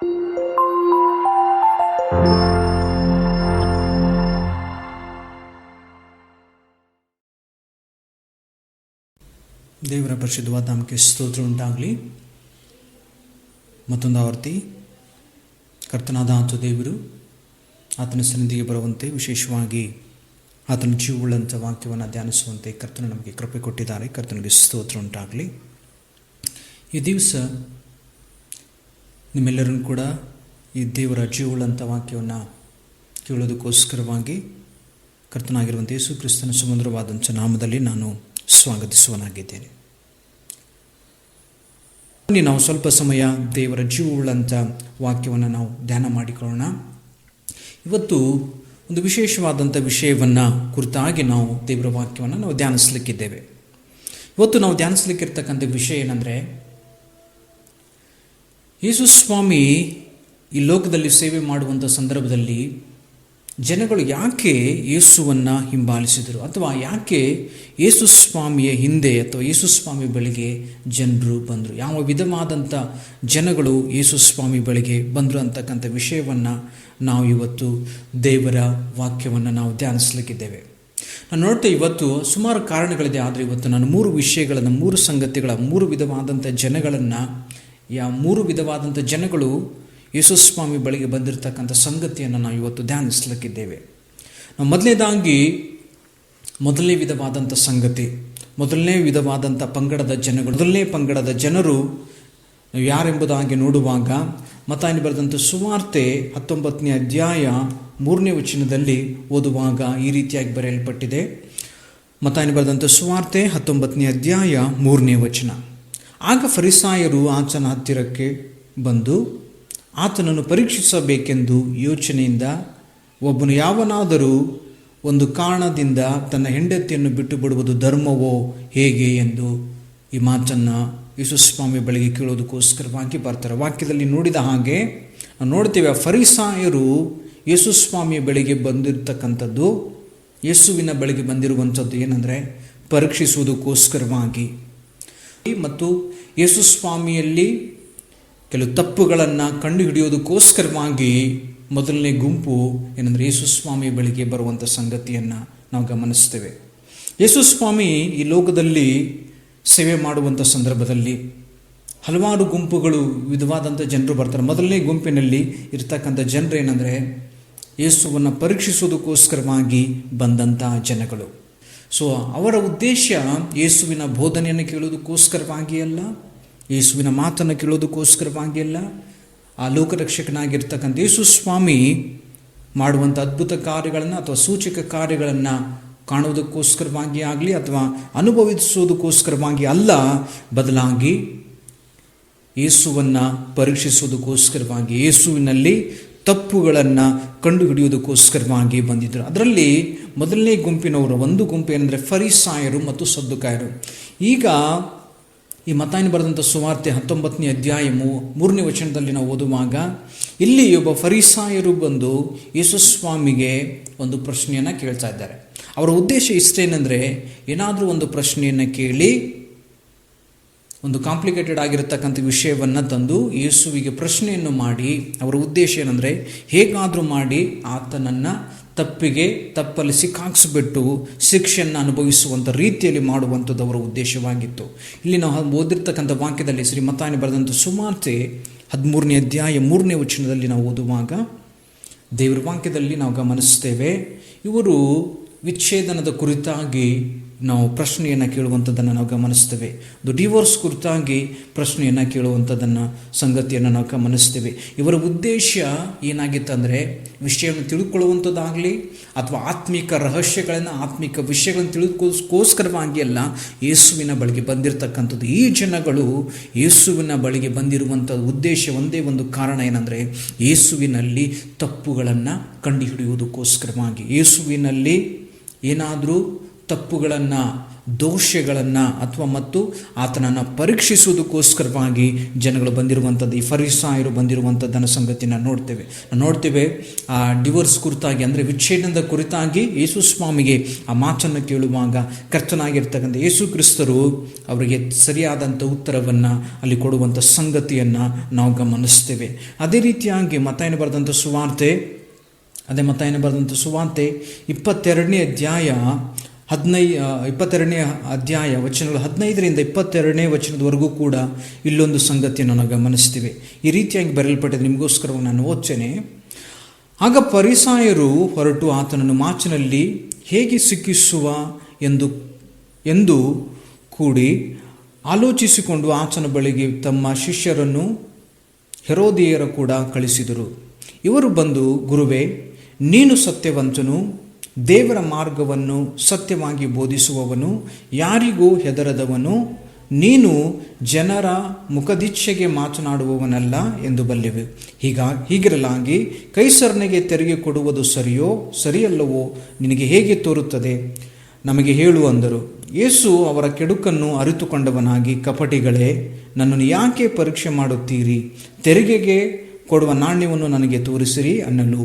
ದೇವರ ಪರಿಶುದ್ಧವಾದ ನಾಮಕ್ಕೆ ಸ್ತೋತ್ರ ಉಂಟಾಗಲಿ. ಮತ್ತೊಂದು ಆವರ್ತಿ ಕರ್ತನಾದ ಆತ ದೇವರು ಆತನ ಸನ್ನಿಧಿಗೆ ಬರುವಂತೆ, ವಿಶೇಷವಾಗಿ ಆತನ ಜೀವವುಳ್ಳಂಥ ವಾಕ್ಯವನ್ನು ಧ್ಯಾನಿಸುವಂತೆ ಕರ್ತನು ನಮಗೆ ಕೃಪೆ ಕೊಟ್ಟಿದ್ದಾರೆ. ಕರ್ತನಿಗೆ ಸ್ತೋತ್ರ ಉಂಟಾಗಲಿ. ಈ ದಿವಸ ನಿಮ್ಮೆಲ್ಲರೂ ಕೂಡ ಈ ದೇವರ ಜೀವವುಳ್ಳಂಥ ವಾಕ್ಯವನ್ನು ಕೇಳೋದಕ್ಕೋಸ್ಕರವಾಗಿ ಕರ್ತನಾಗಿರುವಂಥ ಯೇಸು ಕ್ರಿಸ್ತನ ಸುಮಧುರವಾದಂಥ ನಾಮದಲ್ಲಿ ನಾನು ಸ್ವಾಗತಿಸುವನಾಗಿದ್ದೇನೆ. ನಾವು ಸ್ವಲ್ಪ ಸಮಯ ದೇವರ ಜೀವವುಳ್ಳಂಥ ವಾಕ್ಯವನ್ನು ನಾವು ಧ್ಯಾನ ಮಾಡಿಕೊಳ್ಳೋಣ. ಇವತ್ತು ಒಂದು ವಿಶೇಷವಾದಂಥ ವಿಷಯವನ್ನು ಕುರಿತಾಗಿ ನಾವು ದೇವರ ವಾಕ್ಯವನ್ನು ನಾವು ಧ್ಯಾನಿಸಲಿಕ್ಕಿದ್ದೇವೆ. ಇವತ್ತು ನಾವು ಧ್ಯಾನಿಸಲಿಕ್ಕಿರ್ತಕ್ಕಂಥ ವಿಷಯ ಏನಂದರೆ, ಯೇಸು ಸ್ವಾಮಿ ಈ ಲೋಕದಲ್ಲಿ ಸೇವೆ ಮಾಡುವಂಥ ಸಂದರ್ಭದಲ್ಲಿ ಜನಗಳು ಯಾಕೆ ಯೇಸುವನ್ನು ಹಿಂಬಾಲಿಸಿದರು, ಅಥವಾ ಯಾಕೆ ಯೇಸು ಸ್ವಾಮಿಯ ಹಿಂದೆ ಅಥವಾ ಯೇಸು ಸ್ವಾಮಿ ಬಳಿಗೆ ಜನರು ಬಂದರು, ಯಾವ ವಿಧವಾದಂಥ ಜನಗಳು ಯೇಸು ಸ್ವಾಮಿ ಬಳಿಗೆ ಬಂದರು ಅಂತಕ್ಕಂಥ ವಿಷಯವನ್ನು ನಾವು ಇವತ್ತು ದೇವರ ವಾಕ್ಯವನ್ನು ನಾವು ಧ್ಯಾನಿಸಲಿಕ್ಕಿದ್ದೇವೆ. ನಾನು ನೋಡ್ತಾ ಇವತ್ತು ಸುಮಾರು ಕಾರಣಗಳಿದೆ, ಆದರೆ ಇವತ್ತು ನಾನು 3 ವಿಷಯಗಳನ್ನು, 3 ಸಂಗತಿಗಳ, 3 ವಿಧವಾದಂಥ ಜನಗಳನ್ನು, ಮೂರು ವಿಧವಾದಂಥ ಜನಗಳು ಯೇಸು ಸ್ವಾಮಿ ಬಳಿಗೆ ಬಂದಿರತಕ್ಕಂಥ ಸಂಗತಿಯನ್ನು ನಾವು ಇವತ್ತು ಧ್ಯಾನಿಸಲಿಕ್ಕಿದ್ದೇವೆ. ನಾವು ಮೊದಲನೇ ವಿಧವಾದಂಥ ಸಂಗತಿ, ಮೊದಲನೇ ವಿಧವಾದಂಥ ಪಂಗಡದ ಜನಗಳು, ಮೊದಲನೇ ಪಂಗಡದ ಜನರು ಯಾರೆಂಬುದಾಗಿ ನೋಡುವಾಗ ಮತ್ತಾಯನು ಬರೆದಂಥ ಸುವಾರ್ತೆ 19ನೇ ಅಧ್ಯಾಯ 3ನೇ ವಚನದಲ್ಲಿ ಓದುವಾಗ ಈ ರೀತಿಯಾಗಿ ಬರೆಯಲ್ಪಟ್ಟಿದೆ. ಮತ್ತಾಯನು ಬರೆದಂಥ ಸುವಾರ್ತೆ 19ನೇ ಅಧ್ಯಾಯ 3ನೇ ವಚನ. ಆಗ ಫರಿಸಾಯರು ಆತನ ಹತ್ತಿರಕ್ಕೆ ಬಂದು ಆತನನ್ನು ಪರೀಕ್ಷಿಸಬೇಕೆಂದು ಯೋಚನೆಯಿಂದ, ಒಬ್ಬನು ಯಾವನಾದರೂ ಒಂದು ಕಾರಣದಿಂದ ತನ್ನ ಹೆಂಡತಿಯನ್ನು ಬಿಟ್ಟು ಬಿಡುವುದು ಧರ್ಮವೋ ಹೇಗೆ ಎಂದು ಈ ಮಾತನ್ನು ಯೇಸು ಸ್ವಾಮಿ ಬಳಿಗೆ ಕೇಳೋದಕ್ಕೋಸ್ಕರವಾಗಿ ಬರ್ತಾರೆ. ವಾಕ್ಯದಲ್ಲಿ ನೋಡಿದ ಹಾಗೆ ನೋಡ್ತೇವೆ, ಫರಿಸಾಯರು ಯೇಸು ಸ್ವಾಮಿಯ ಬಳಿಗೆ ಬಂದಿರತಕ್ಕಂಥದ್ದು, ಯೇಸುವಿನ ಬಳಿಗೆ ಬಂದಿರುವಂಥದ್ದು ಏನಂದರೆ ಪರೀಕ್ಷಿಸುವುದಕ್ಕೋಸ್ಕರವಾಗಿ ಮತ್ತು ಯೇಸು ಸ್ವಾಮಿಯಲ್ಲಿ ಕೆಲವು ತಪ್ಪುಗಳನ್ನು ಕಂಡುಹಿಡಿಯೋದಕ್ಕೋಸ್ಕರವಾಗಿ ಮೊದಲನೇ ಗುಂಪು ಏನಂದರೆ ಯೇಸು ಸ್ವಾಮಿ ಬಳಿಗೆ ಬರುವಂಥ ಸಂಗತಿಯನ್ನು ನಾವು ಗಮನಿಸ್ತೇವೆ. ಯೇಸು ಸ್ವಾಮಿ ಈ ಲೋಕದಲ್ಲಿ ಸೇವೆ ಮಾಡುವಂಥ ಸಂದರ್ಭದಲ್ಲಿ ಹಲವಾರು ಗುಂಪುಗಳು, ವಿಧವಾದಂಥ ಜನರು ಬರ್ತಾರೆ. ಮೊದಲನೇ ಗುಂಪಿನಲ್ಲಿ ಇರ್ತಕ್ಕಂಥ ಜನರು ಏನಂದರೆ ಯೇಸುವನ್ನು ಪರೀಕ್ಷಿಸೋದಕ್ಕೋಸ್ಕರವಾಗಿ ಬಂದಂಥ ಜನಗಳು. ಸೊ ಅವರ ಉದ್ದೇಶ ಯೇಸುವಿನ ಬೋಧನೆಯನ್ನು ಕೇಳೋದಕ್ಕೋಸ್ಕರವಾಗಿ ಅಲ್ಲ, ಯೇಸುವಿನ ಮಾತನ್ನು ಕೇಳೋದಕ್ಕೋಸ್ಕರವಾಗಿ ಅಲ್ಲ, ಆ ಲೋಕರಕ್ಷಕನಾಗಿರ್ತಕ್ಕಂಥ ಯೇಸು ಸ್ವಾಮಿ ಮಾಡುವಂಥ ಅದ್ಭುತ ಕಾರ್ಯಗಳನ್ನು ಅಥವಾ ಸೂಚಕ ಕಾರ್ಯಗಳನ್ನು ಕಾಣುವುದಕ್ಕೋಸ್ಕರವಾಗಿ ಆಗಲಿ ಅಥವಾ ಅನುಭವಿಸೋದಕ್ಕೋಸ್ಕರವಾಗಿ ಅಲ್ಲ, ಬದಲಾಗಿ ಯೇಸುವನ್ನು ಪರೀಕ್ಷಿಸೋದಕ್ಕೋಸ್ಕರವಾಗಿ, ಯೇಸುವಿನಲ್ಲಿ ತಪ್ಪುಗಳನ್ನು ಕಂಡುಹಿಡಿಯೋದಕ್ಕೋಸ್ಕರವಾಗಿ ಬಂದಿದ್ದರು. ಅದರಲ್ಲಿ ಮೊದಲನೇ ಗುಂಪಿನವರು, ಒಂದು ಗುಂಪು ಏನಂದರೆ ಫರಿಸಾಯರು ಮತ್ತು ಸದ್ದುಕಾಯರು. ಈಗ ಈ ಮತ್ತಾಯನು ಬರೆದಂಥ ಸುವಾರ್ತೆ 19ನೇ ಅಧ್ಯಾಯ 3ನೇ ವಚನದಲ್ಲಿ ನಾವು ಓದುವಾಗ ಇಲ್ಲಿ ಒಬ್ಬ ಫರಿಸಾಯರು ಬಂದು ಯೇಸು ಸ್ವಾಮಿಗೆ ಒಂದು ಪ್ರಶ್ನೆಯನ್ನು ಕೇಳ್ತಾ ಇದ್ದಾರೆ. ಅವರ ಉದ್ದೇಶ ಇಷ್ಟೇನೆಂದರೆ, ಏನಾದರೂ ಒಂದು ಪ್ರಶ್ನೆಯನ್ನು ಕೇಳಿ ಒಂದು ಕಾಂಪ್ಲಿಕೇಟೆಡ್ ಆಗಿರತಕ್ಕಂಥ ವಿಷಯವನ್ನು ತಂದು ಯೇಸುವಿಗೆ ಪ್ರಶ್ನೆಯನ್ನು ಮಾಡಿ, ಅವರ ಉದ್ದೇಶ ಏನಂದರೆ ಹೇಗಾದರೂ ಮಾಡಿ ಆತನನ್ನು ತಪ್ಪಲ್ಲಿ ಸಿಕ್ಕಾಕ್ಸ್ಬಿಟ್ಟು ಶಿಕ್ಷೆಯನ್ನು ಅನುಭವಿಸುವಂಥ ರೀತಿಯಲ್ಲಿ ಮಾಡುವಂಥದ್ದು ಅವರ ಉದ್ದೇಶವಾಗಿತ್ತು. ಇಲ್ಲಿ ನಾವು ಓದಿರ್ತಕ್ಕಂಥ ವಾಕ್ಯದಲ್ಲಿ ಶ್ರೀ ಮತ್ತಾಯನು ಬರೆದಂಥ ಸುವಾರ್ತೆ 13ನೇ ಅಧ್ಯಾಯ 3ನೇ ವಚನದಲ್ಲಿ ನಾವು ಓದುವಾಗ ದೇವರ ವಾಕ್ಯದಲ್ಲಿ ನಾವು ಗಮನಿಸ್ತೇವೆ, ಇವರು ವಿಚ್ಛೇದನದ ಕುರಿತಾಗಿ ನಾವು ಪ್ರಶ್ನೆಯನ್ನು ಕೇಳುವಂಥದ್ದನ್ನು ನಾವು ಗಮನಿಸ್ತೇವೆ. ಡಿವೋರ್ಸ್ ಕುರಿತಾಗಿ ಪ್ರಶ್ನೆಯನ್ನು ಕೇಳುವಂಥದ್ದನ್ನು ಸಂಗತಿಯನ್ನು ನಾವು ಗಮನಿಸ್ತೇವೆ. ಇವರ ಉದ್ದೇಶ ಏನಾಗಿತ್ತಂದರೆ ವಿಷಯವನ್ನು ತಿಳ್ಕೊಳ್ಳುವಂಥದ್ದಾಗಲಿ ಅಥವಾ ಆತ್ಮಿಕ ರಹಸ್ಯಗಳನ್ನು, ಆತ್ಮಿಕ ವಿಷಯಗಳನ್ನು ತಿಳಿದುಕೋಸ್ಕರವಾಗಿ ಅಲ್ಲ, ಯೇಸುವಿನ ಬಳಿಗೆ ಬಂದಿರತಕ್ಕಂಥದ್ದು. ಈ ಜನಗಳು ಯೇಸುವಿನ ಬಳಿಗೆ ಬಂದಿರುವಂಥ ಉದ್ದೇಶ ಒಂದೇ ಒಂದು ಕಾರಣ ಏನಂದರೆ ಯೇಸುವಿನಲ್ಲಿ ತಪ್ಪುಗಳನ್ನು ಕಂಡುಹಿಡಿಯುವುದಕ್ಕೋಸ್ಕರವಾಗಿ, ಯೇಸುವಿನಲ್ಲಿ ಏನಾದರೂ ತಪ್ಪುಗಳನ್ನು, ದೋಷಗಳನ್ನು ಅಥವಾ ಮತ್ತು ಆತನನ್ನು ಪರೀಕ್ಷಿಸುವುದಕ್ಕೋಸ್ಕರವಾಗಿ ಜನಗಳು ಬಂದಿರುವಂಥದ್ದು, ಈ ಫರಿಸಾಯರು ಬಂದಿರುವಂಥದ್ದನ್ನು ಸಂಗತಿನ ನೋಡ್ತೇವೆ. ಆ ಡಿವೋರ್ಸ್ ಕುರಿತಾಗಿ, ಅಂದರೆ ವಿಚ್ಛೇದನದ ಕುರಿತಾಗಿ ಯೇಸು ಸ್ವಾಮಿಗೆ ಆ ಮಾತನ್ನು ಕೇಳುವಾಗ ಕರ್ತನಾಗಿರ್ತಕ್ಕಂಥ ಯೇಸು ಕ್ರಿಸ್ತರು ಅವರಿಗೆ ಸರಿಯಾದಂಥ ಉತ್ತರವನ್ನು ಅಲ್ಲಿ ಕೊಡುವಂಥ ಸಂಗತಿಯನ್ನು ನಾವು ಗಮನಿಸ್ತೇವೆ. ಅದೇ ರೀತಿಯಾಗಿ ಮತ್ತಾಯನ ಬರೆದಂಥ ಸುವಾರ್ತೆ 22ನೇ ಅಧ್ಯಾಯ ವಚನಗಳು 15ರಿಂದ 22ನೇ ವಚನದವರೆಗೂ ಕೂಡ ಇಲ್ಲೊಂದು ಸಂಗತಿಯನ್ನು ನಾವು ಗಮನಿಸ್ತೀವಿ. ಈ ರೀತಿಯಾಗಿ ಬರೆಯಲ್ಪಟ್ಟಿದೆ, ನಿಮಗೋಸ್ಕರವಾಗಿ ನಾನು ಓದ್ತೇನೆ. ಆಗ ಫರಿಸಾಯರು ಹೊರಟು ಆತನನ್ನು ಮಾಚಿನಲ್ಲಿ ಹೇಗೆ ಸಿಕ್ಕಿಸುವ ಎಂದು ಕೂಡಿ ಆಲೋಚಿಸಿಕೊಂಡು ಆತನ ಬಳಿಗೆ ತಮ್ಮ ಶಿಷ್ಯರನ್ನು ಹೆರೋದಿಯರ ಕೂಡ ಕಳಿಸಿದರು. ಇವರು ಬಂದು, ಗುರುವೇ, ನೀನು ಸತ್ಯವಂತನು, ದೇವರ ಮಾರ್ಗವನ್ನು ಸತ್ಯವಾಗಿ ಬೋಧಿಸುವವನು, ಯಾರಿಗೂ ಹೆದರದವನು, ನೀನು ಜನರ ಮುಖದಿಚ್ಛೆಗೆ ಮಾತನಾಡುವವನಲ್ಲ ಎಂದು ಬಲ್ಲೆವು. ಹೀಗಿರಲಾಗಿ ಕೈಸರನಿಗೆ ತೆರಿಗೆ ಕೊಡುವುದು ಸರಿಯಲ್ಲವೋ ನಿನಗೆ ಹೇಗೆ ತೋರುತ್ತದೆ? ನಮಗೆ ಹೇಳು ಅಂದರು. ಯೇಸು ಅವರ ಕೆಡುಕನ್ನು ಅರಿತುಕೊಂಡವನಾಗಿ, ಕಪಟಿಗಳೇ, ನನ್ನನ್ನು ಯಾಕೆ ಪರೀಕ್ಷೆ ಮಾಡುತ್ತೀರಿ? ತೆರಿಗೆಗೆ ಕೊಡುವ ನಾಣ್ಯವನ್ನು ನನಗೆ ತೋರಿಸಿರಿ ಅನ್ನಲು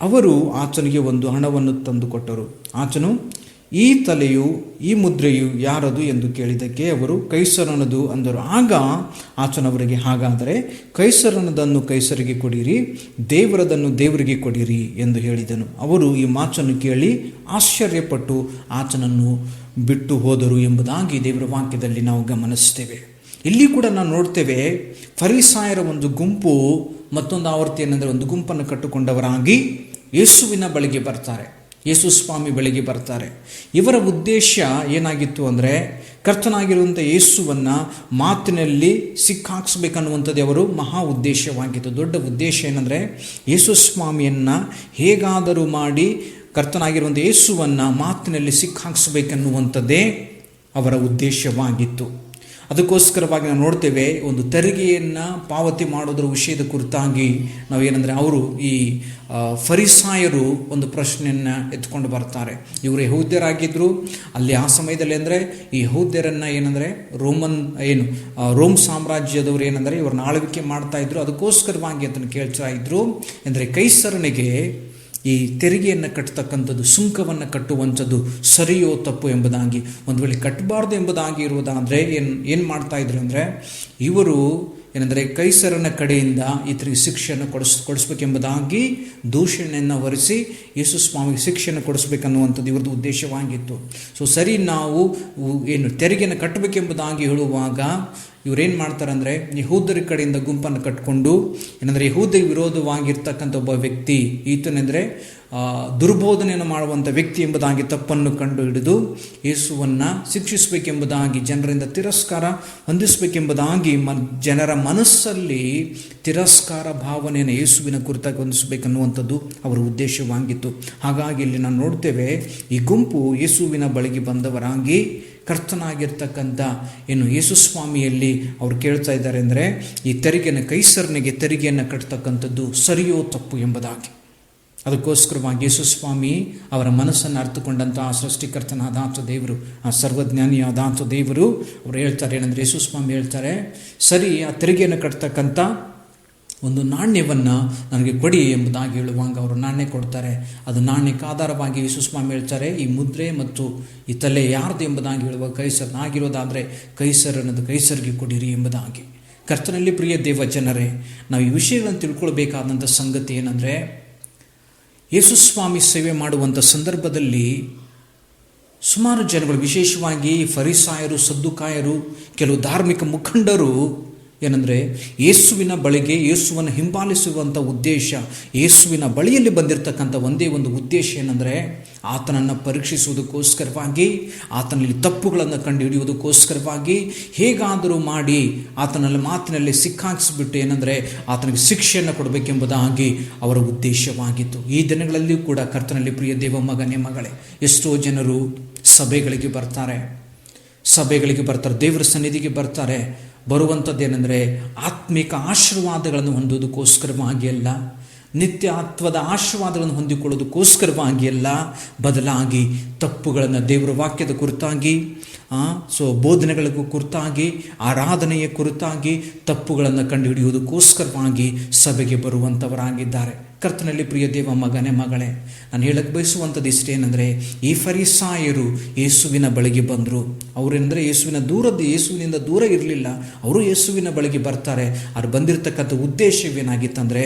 ಅವರು ಆತನಿಗೆ ಒಂದು ಹಣವನ್ನು ತಂದುಕೊಟ್ಟರು. ಆತನು, ಈ ತಲೆಯು ಈ ಮುದ್ರೆಯು ಯಾರದು ಎಂದು ಕೇಳಿದ್ದಕ್ಕೆ ಅವರು, ಕೈಸರನದು ಅಂದರು. ಆಗ ಆತನವರಿಗೆ, ಹಾಗಾದರೆ ಕೈಸರನದನ್ನು ಕೈಸರಿಗೆ ಕೊಡಿರಿ, ದೇವರದನ್ನು ದೇವರಿಗೆ ಕೊಡಿರಿ ಎಂದು ಹೇಳಿದನು. ಅವರು ಈ ಮಾತನ್ನು ಕೇಳಿ ಆಶ್ಚರ್ಯಪಟ್ಟು ಆತನನ್ನು ಬಿಟ್ಟು ಹೋದರು ಎಂಬುದಾಗಿ ದೇವರ ವಾಕ್ಯದಲ್ಲಿ ನಾವು ಗಮನಿಸ್ತೇವೆ. ಇಲ್ಲಿ ಕೂಡ ನಾವು ನೋಡ್ತೇವೆ, ಫರಿಸಾಯರ ಒಂದು ಗುಂಪು ಮತ್ತೊಂದು ಆವೃತ್ತಿ ಏನಂದರೆ, ಒಂದು ಗುಂಪನ್ನು ಕಟ್ಟಿಕೊಂಡವರಾಗಿ ಯೇಸುವಿನ ಬಳಿಗೆ ಬರ್ತಾರೆ, ಯೇಸು ಸ್ವಾಮಿ ಬಳಿಗೆ ಬರ್ತಾರೆ. ಇವರ ಉದ್ದೇಶ ಏನಾಗಿತ್ತು ಅಂದರೆ, ಕರ್ತನಾಗಿರುವಂಥ ಯೇಸುವನ್ನು ಮಾತಿನಲ್ಲಿ ಸಿಕ್ಕಾಕ್ಸ್ಬೇಕನ್ನುವಂಥದ್ದು ಅವರು ಮಹಾ ಉದ್ದೇಶವಾಗಿತ್ತು. ದೊಡ್ಡ ಉದ್ದೇಶ ಏನಂದರೆ, ಯೇಸು ಸ್ವಾಮಿಯನ್ನು ಹೇಗಾದರೂ ಮಾಡಿ ಕರ್ತನಾಗಿರುವಂಥ ಯೇಸುವನ್ನು ಮಾತಿನಲ್ಲಿ ಸಿಕ್ಕಾಕ್ಸ್ಬೇಕನ್ನುವಂಥದ್ದೇ ಅವರ ಉದ್ದೇಶವಾಗಿತ್ತು. ಅದಕ್ಕೋಸ್ಕರವಾಗಿ ನಾವು ನೋಡ್ತೇವೆ, ಒಂದು ತೆರಿಗೆಯನ್ನು ಪಾವತಿ ಮಾಡೋದ್ರ ವಿಷಯದ ಕುರಿತಾಗಿ ನಾವೇನೆಂದರೆ, ಅವರು ಈ ಫರಿಸಾಯರು ಒಂದು ಪ್ರಶ್ನೆಯನ್ನು ಎತ್ಕೊಂಡು ಬರ್ತಾರೆ. ಇವರು ಯಹೂದ್ಯರಾಗಿದ್ದರು. ಅಲ್ಲಿ ಆ ಸಮಯದಲ್ಲಿ ಅಂದರೆ ಈ ಯಹೂದ್ಯರನ್ನು ಏನಂದರೆ ರೋಮ್ ಸಾಮ್ರಾಜ್ಯದವರು ಏನಂದರೆ ಇವ್ರನ್ನ ಆಳ್ವಿಕೆ ಮಾಡ್ತಾಯಿದ್ರು. ಅದಕ್ಕೋಸ್ಕರವಾಗಿ ಅದನ್ನು ಕೇಳ್ತಾ ಇದ್ರು. ಅಂದರೆ ಕೈಸರನಿಗೆ ಈ ತೆರಿಗೆಯನ್ನು ಕಟ್ಟತಕ್ಕಂಥದ್ದು, ಸುಂಕವನ್ನು ಕಟ್ಟುವಂಥದ್ದು ಸರಿಯೋ ತಪ್ಪು ಎಂಬುದಾಗಿ, ಒಂದು ವೇಳೆ ಕಟ್ಟಬಾರ್ದು ಎಂಬುದಾಗಿ ಇರುವುದಾದರೆ ಏನು ಮಾಡ್ತಾಯಿದ್ರು ಅಂದರೆ, ಇವರು ಏನಂದರೆ ಕೈಸರನ ಕಡೆಯಿಂದ ಈತರಿಗೆ ಶಿಕ್ಷೆಯನ್ನು ಕೊಡಿಸ್ಬೇಕೆಂಬುದಾಗಿ ದೂಷಣೆಯನ್ನು ಹೊರಿಸಿ ಯೇಸು ಸ್ವಾಮಿಗೆ ಶಿಕ್ಷೆಯನ್ನು ಕೊಡಿಸ್ಬೇಕನ್ನುವಂಥದ್ದು ಇವ್ರದ್ದು ಉದ್ದೇಶವಾಗಿತ್ತು. ಸರಿ, ನಾವು ತೆರಿಗೆಯನ್ನು ಕಟ್ಟಬೇಕೆಂಬುದಾಗಿ ಹೇಳುವಾಗ ಇವರೇನು ಮಾಡ್ತಾರೆ ಅಂದರೆ, ಯಹೂದರ ಕಡೆಯಿಂದ ಗುಂಪನ್ನು ಕಟ್ಟಿಕೊಂಡು ಏನಂದರೆ ಯಹೂದಿಗೆ ವಿರೋಧವಾಗಿರ್ತಕ್ಕಂಥ ಒಬ್ಬ ವ್ಯಕ್ತಿ, ಈತನೆಂದರೆ ದುರ್ಬೋಧನೆಯನ್ನು ಮಾಡುವಂಥ ವ್ಯಕ್ತಿ ಎಂಬುದಾಗಿ ತಪ್ಪನ್ನು ಕಂಡು ಹಿಡಿದು ಯೇಸುವನ್ನು ಶಿಕ್ಷಿಸಬೇಕೆಂಬುದಾಗಿ, ಜನರಿಂದ ತಿರಸ್ಕಾರ ಹೊಂದಿಸಬೇಕೆಂಬುದಾಗಿ ಜನರ ಮನಸ್ಸಲ್ಲಿ ತಿರಸ್ಕಾರ ಭಾವನೆಯನ್ನು ಯೇಸುವಿನ ಕುರಿತಾಗಿ ಹೊಂದಿಸಬೇಕನ್ನುವಂಥದ್ದು ಅವರ ಉದ್ದೇಶವಾಗಿತ್ತು. ಹಾಗಾಗಿ ಇಲ್ಲಿ ನಾವು ನೋಡ್ತೇವೆ, ಈ ಗುಂಪು ಯೇಸುವಿನ ಬಳಿಗೆ ಬಂದವರಾಗಿ ಕರ್ತನಾಗಿರ್ತಕ್ಕಂಥ ಯೇಸು ಸ್ವಾಮಿಯಲ್ಲಿ ಅವರು ಕೇಳ್ತಾ ಇದ್ದಾರೆ ಅಂದರೆ, ಈ ಕೈಸರನಿಗೆ ತೆರಿಗೆಯನ್ನು ಕಟ್ಟತಕ್ಕಂಥದ್ದು ಸರಿಯೋ ತಪ್ಪು ಎಂಬುದಾಗಿ. ಅದಕ್ಕೋಸ್ಕರವಾಗಿ ಯೇಸು ಸ್ವಾಮಿ ಅವರ ಮನಸ್ಸನ್ನು ಅರ್ಥಕೊಂಡಂಥ ಆ ಸೃಷ್ಟಿಕರ್ತನಾದ ಆತ ದೇವರು, ಆ ಸರ್ವಜ್ಞಾನಿಯಾದ ಆತ ದೇವರು ಅವರು ಹೇಳ್ತಾರೆ ಏನಂದರೆ, ಯೇಸು ಸ್ವಾಮಿ ಹೇಳ್ತಾರೆ, ಸರಿ, ಆ ತೆರಿಗೆಯನ್ನು ಕಟ್ಟತಕ್ಕಂಥ ಒಂದು ನಾಣ್ಯವನ್ನು ನನಗೆ ಕೊಡಿ ಎಂಬುದಾಗಿ ಹೇಳುವಾಗ ಅವರು ನಾಣ್ಯ ಕೊಡ್ತಾರೆ. ಅದು ನಾಣ್ಯಕ್ಕೆ ಆಧಾರವಾಗಿ ಯೇಸು ಸ್ವಾಮಿ ಹೇಳ್ತಾರೆ, ಈ ಮುದ್ರೆ ಮತ್ತು ಈ ತಲೆ ಯಾರ್ದು ಎಂಬುದಾಗಿ ಹೇಳುವ ಕೈಸರನಾಗಿರೋದಾದರೆ ಕೈಸರನದು ಕೈಸರಿಗೆ ಕೊಡಿರಿ ಎಂಬುದಾಗಿ. ಕರ್ತನಲ್ಲಿ ಪ್ರಿಯ ದೇವ ಜನರೇ, ನಾವು ಈ ವಿಷಯಗಳನ್ನು ತಿಳ್ಕೊಳ್ಬೇಕಾದಂಥ ಸಂಗತಿ ಏನಂದರೆ, ಯೇಸು ಸ್ವಾಮಿ ಸೇವೆ ಮಾಡುವಂಥ ಸಂದರ್ಭದಲ್ಲಿ ಸುಮಾರು ಜನಗಳು, ವಿಶೇಷವಾಗಿ ಫರಿಸಾಯರು, ಸದ್ದುಕಾಯರು, ಕೆಲವು ಧಾರ್ಮಿಕ ಮುಖಂಡರು ಏನಂದರೆ ಯೇಸುವಿನ ಬಳಿಗೆ ಯೇಸುವನ್ನು ಹಿಂಬಾಲಿಸುವಂಥ ಉದ್ದೇಶ, ಯೇಸುವಿನ ಬಳಿಯಲ್ಲಿ ಬಂದಿರತಕ್ಕಂಥ ಒಂದೇ ಒಂದು ಉದ್ದೇಶ ಏನಂದರೆ, ಆತನನ್ನು ಪರೀಕ್ಷಿಸುವುದಕ್ಕೋಸ್ಕರವಾಗಿ, ಆತನಲ್ಲಿ ತಪ್ಪುಗಳನ್ನು ಕಂಡುಹಿಡಿಯುವುದಕ್ಕೋಸ್ಕರವಾಗಿ, ಹೇಗಾದರೂ ಮಾಡಿ ಆತನಲ್ಲಿ ಮಾತಿನಲ್ಲಿ ಸಿಕ್ಕಾಕಿಸ್ಬಿಟ್ಟು ಏನಂದರೆ ಆತನಿಗೆ ಶಿಕ್ಷೆಯನ್ನು ಕೊಡಬೇಕೆಂಬುದಾಗಿ ಅವರ ಉದ್ದೇಶವಾಗಿತ್ತು. ಈ ದಿನಗಳಲ್ಲಿ ಕೂಡ ಕರ್ತನಲ್ಲಿ ಪ್ರಿಯ ದೇವ ಮಗನೇ ಮಗಳೇ, ಎಷ್ಟೋ ಜನರು ಸಭೆಗಳಿಗೆ ಬರ್ತಾರೆ, ದೇವರ ಸನ್ನಿಧಿಗೆ ಬರ್ತಾರೆ. ಬರುವಂಥದ್ದೇನೆಂದರೆ ಆತ್ಮಿಕ ಆಶೀರ್ವಾದಗಳನ್ನು ಹೊಂದೋದಕ್ಕೋಸ್ಕರವಾಗಿ ಅಲ್ಲ, ನಿತ್ಯತ್ವದ ಆಶೀರ್ವಾದಗಳನ್ನು ಹೊಂದಿಕೊಳ್ಳೋದಕ್ಕೋಸ್ಕರವಾಗಿ ಎಲ್ಲ ಬದಲಾಗಿ ತಪ್ಪುಗಳನ್ನು ದೇವರ ವಾಕ್ಯದ ಕುರಿತಾಗಿ ಬೋಧನೆಗಳ ಕುರಿತಾಗಿ ಆರಾಧನೆಯ ಕುರಿತಾಗಿ ತಪ್ಪುಗಳನ್ನು ಕಂಡುಹಿಡಿಯುವುದಕ್ಕೋಸ್ಕರವಾಗಿ ಸಭೆಗೆ ಬರುವಂಥವರಾಗಿದ್ದಾರೆ. ಕರ್ತನಲ್ಲಿ ಪ್ರಿಯ ದೇವ ಮಗನೇ ಮಗಳೇ, ನಾನು ಹೇಳಕ್ಕೆ ಬಯಸುವಂಥದ್ದು ಇಷ್ಟೇನೆಂದರೆ, ಈ ಫರಿಸಾಯರು ಯೇಸುವಿನ ಬಳಿಗೆ ಬಂದರು. ಅವರೆಂದರೆ ಯೇಸುವಿನಿಂದ ದೂರ ಇರಲಿಲ್ಲ, ಅವರು ಯೇಸುವಿನ ಬಳಿಗೆ ಬರ್ತಾರೆ. ಅವ್ರು ಬಂದಿರತಕ್ಕಂಥ ಉದ್ದೇಶವೇನಾಗಿತ್ತಂದರೆ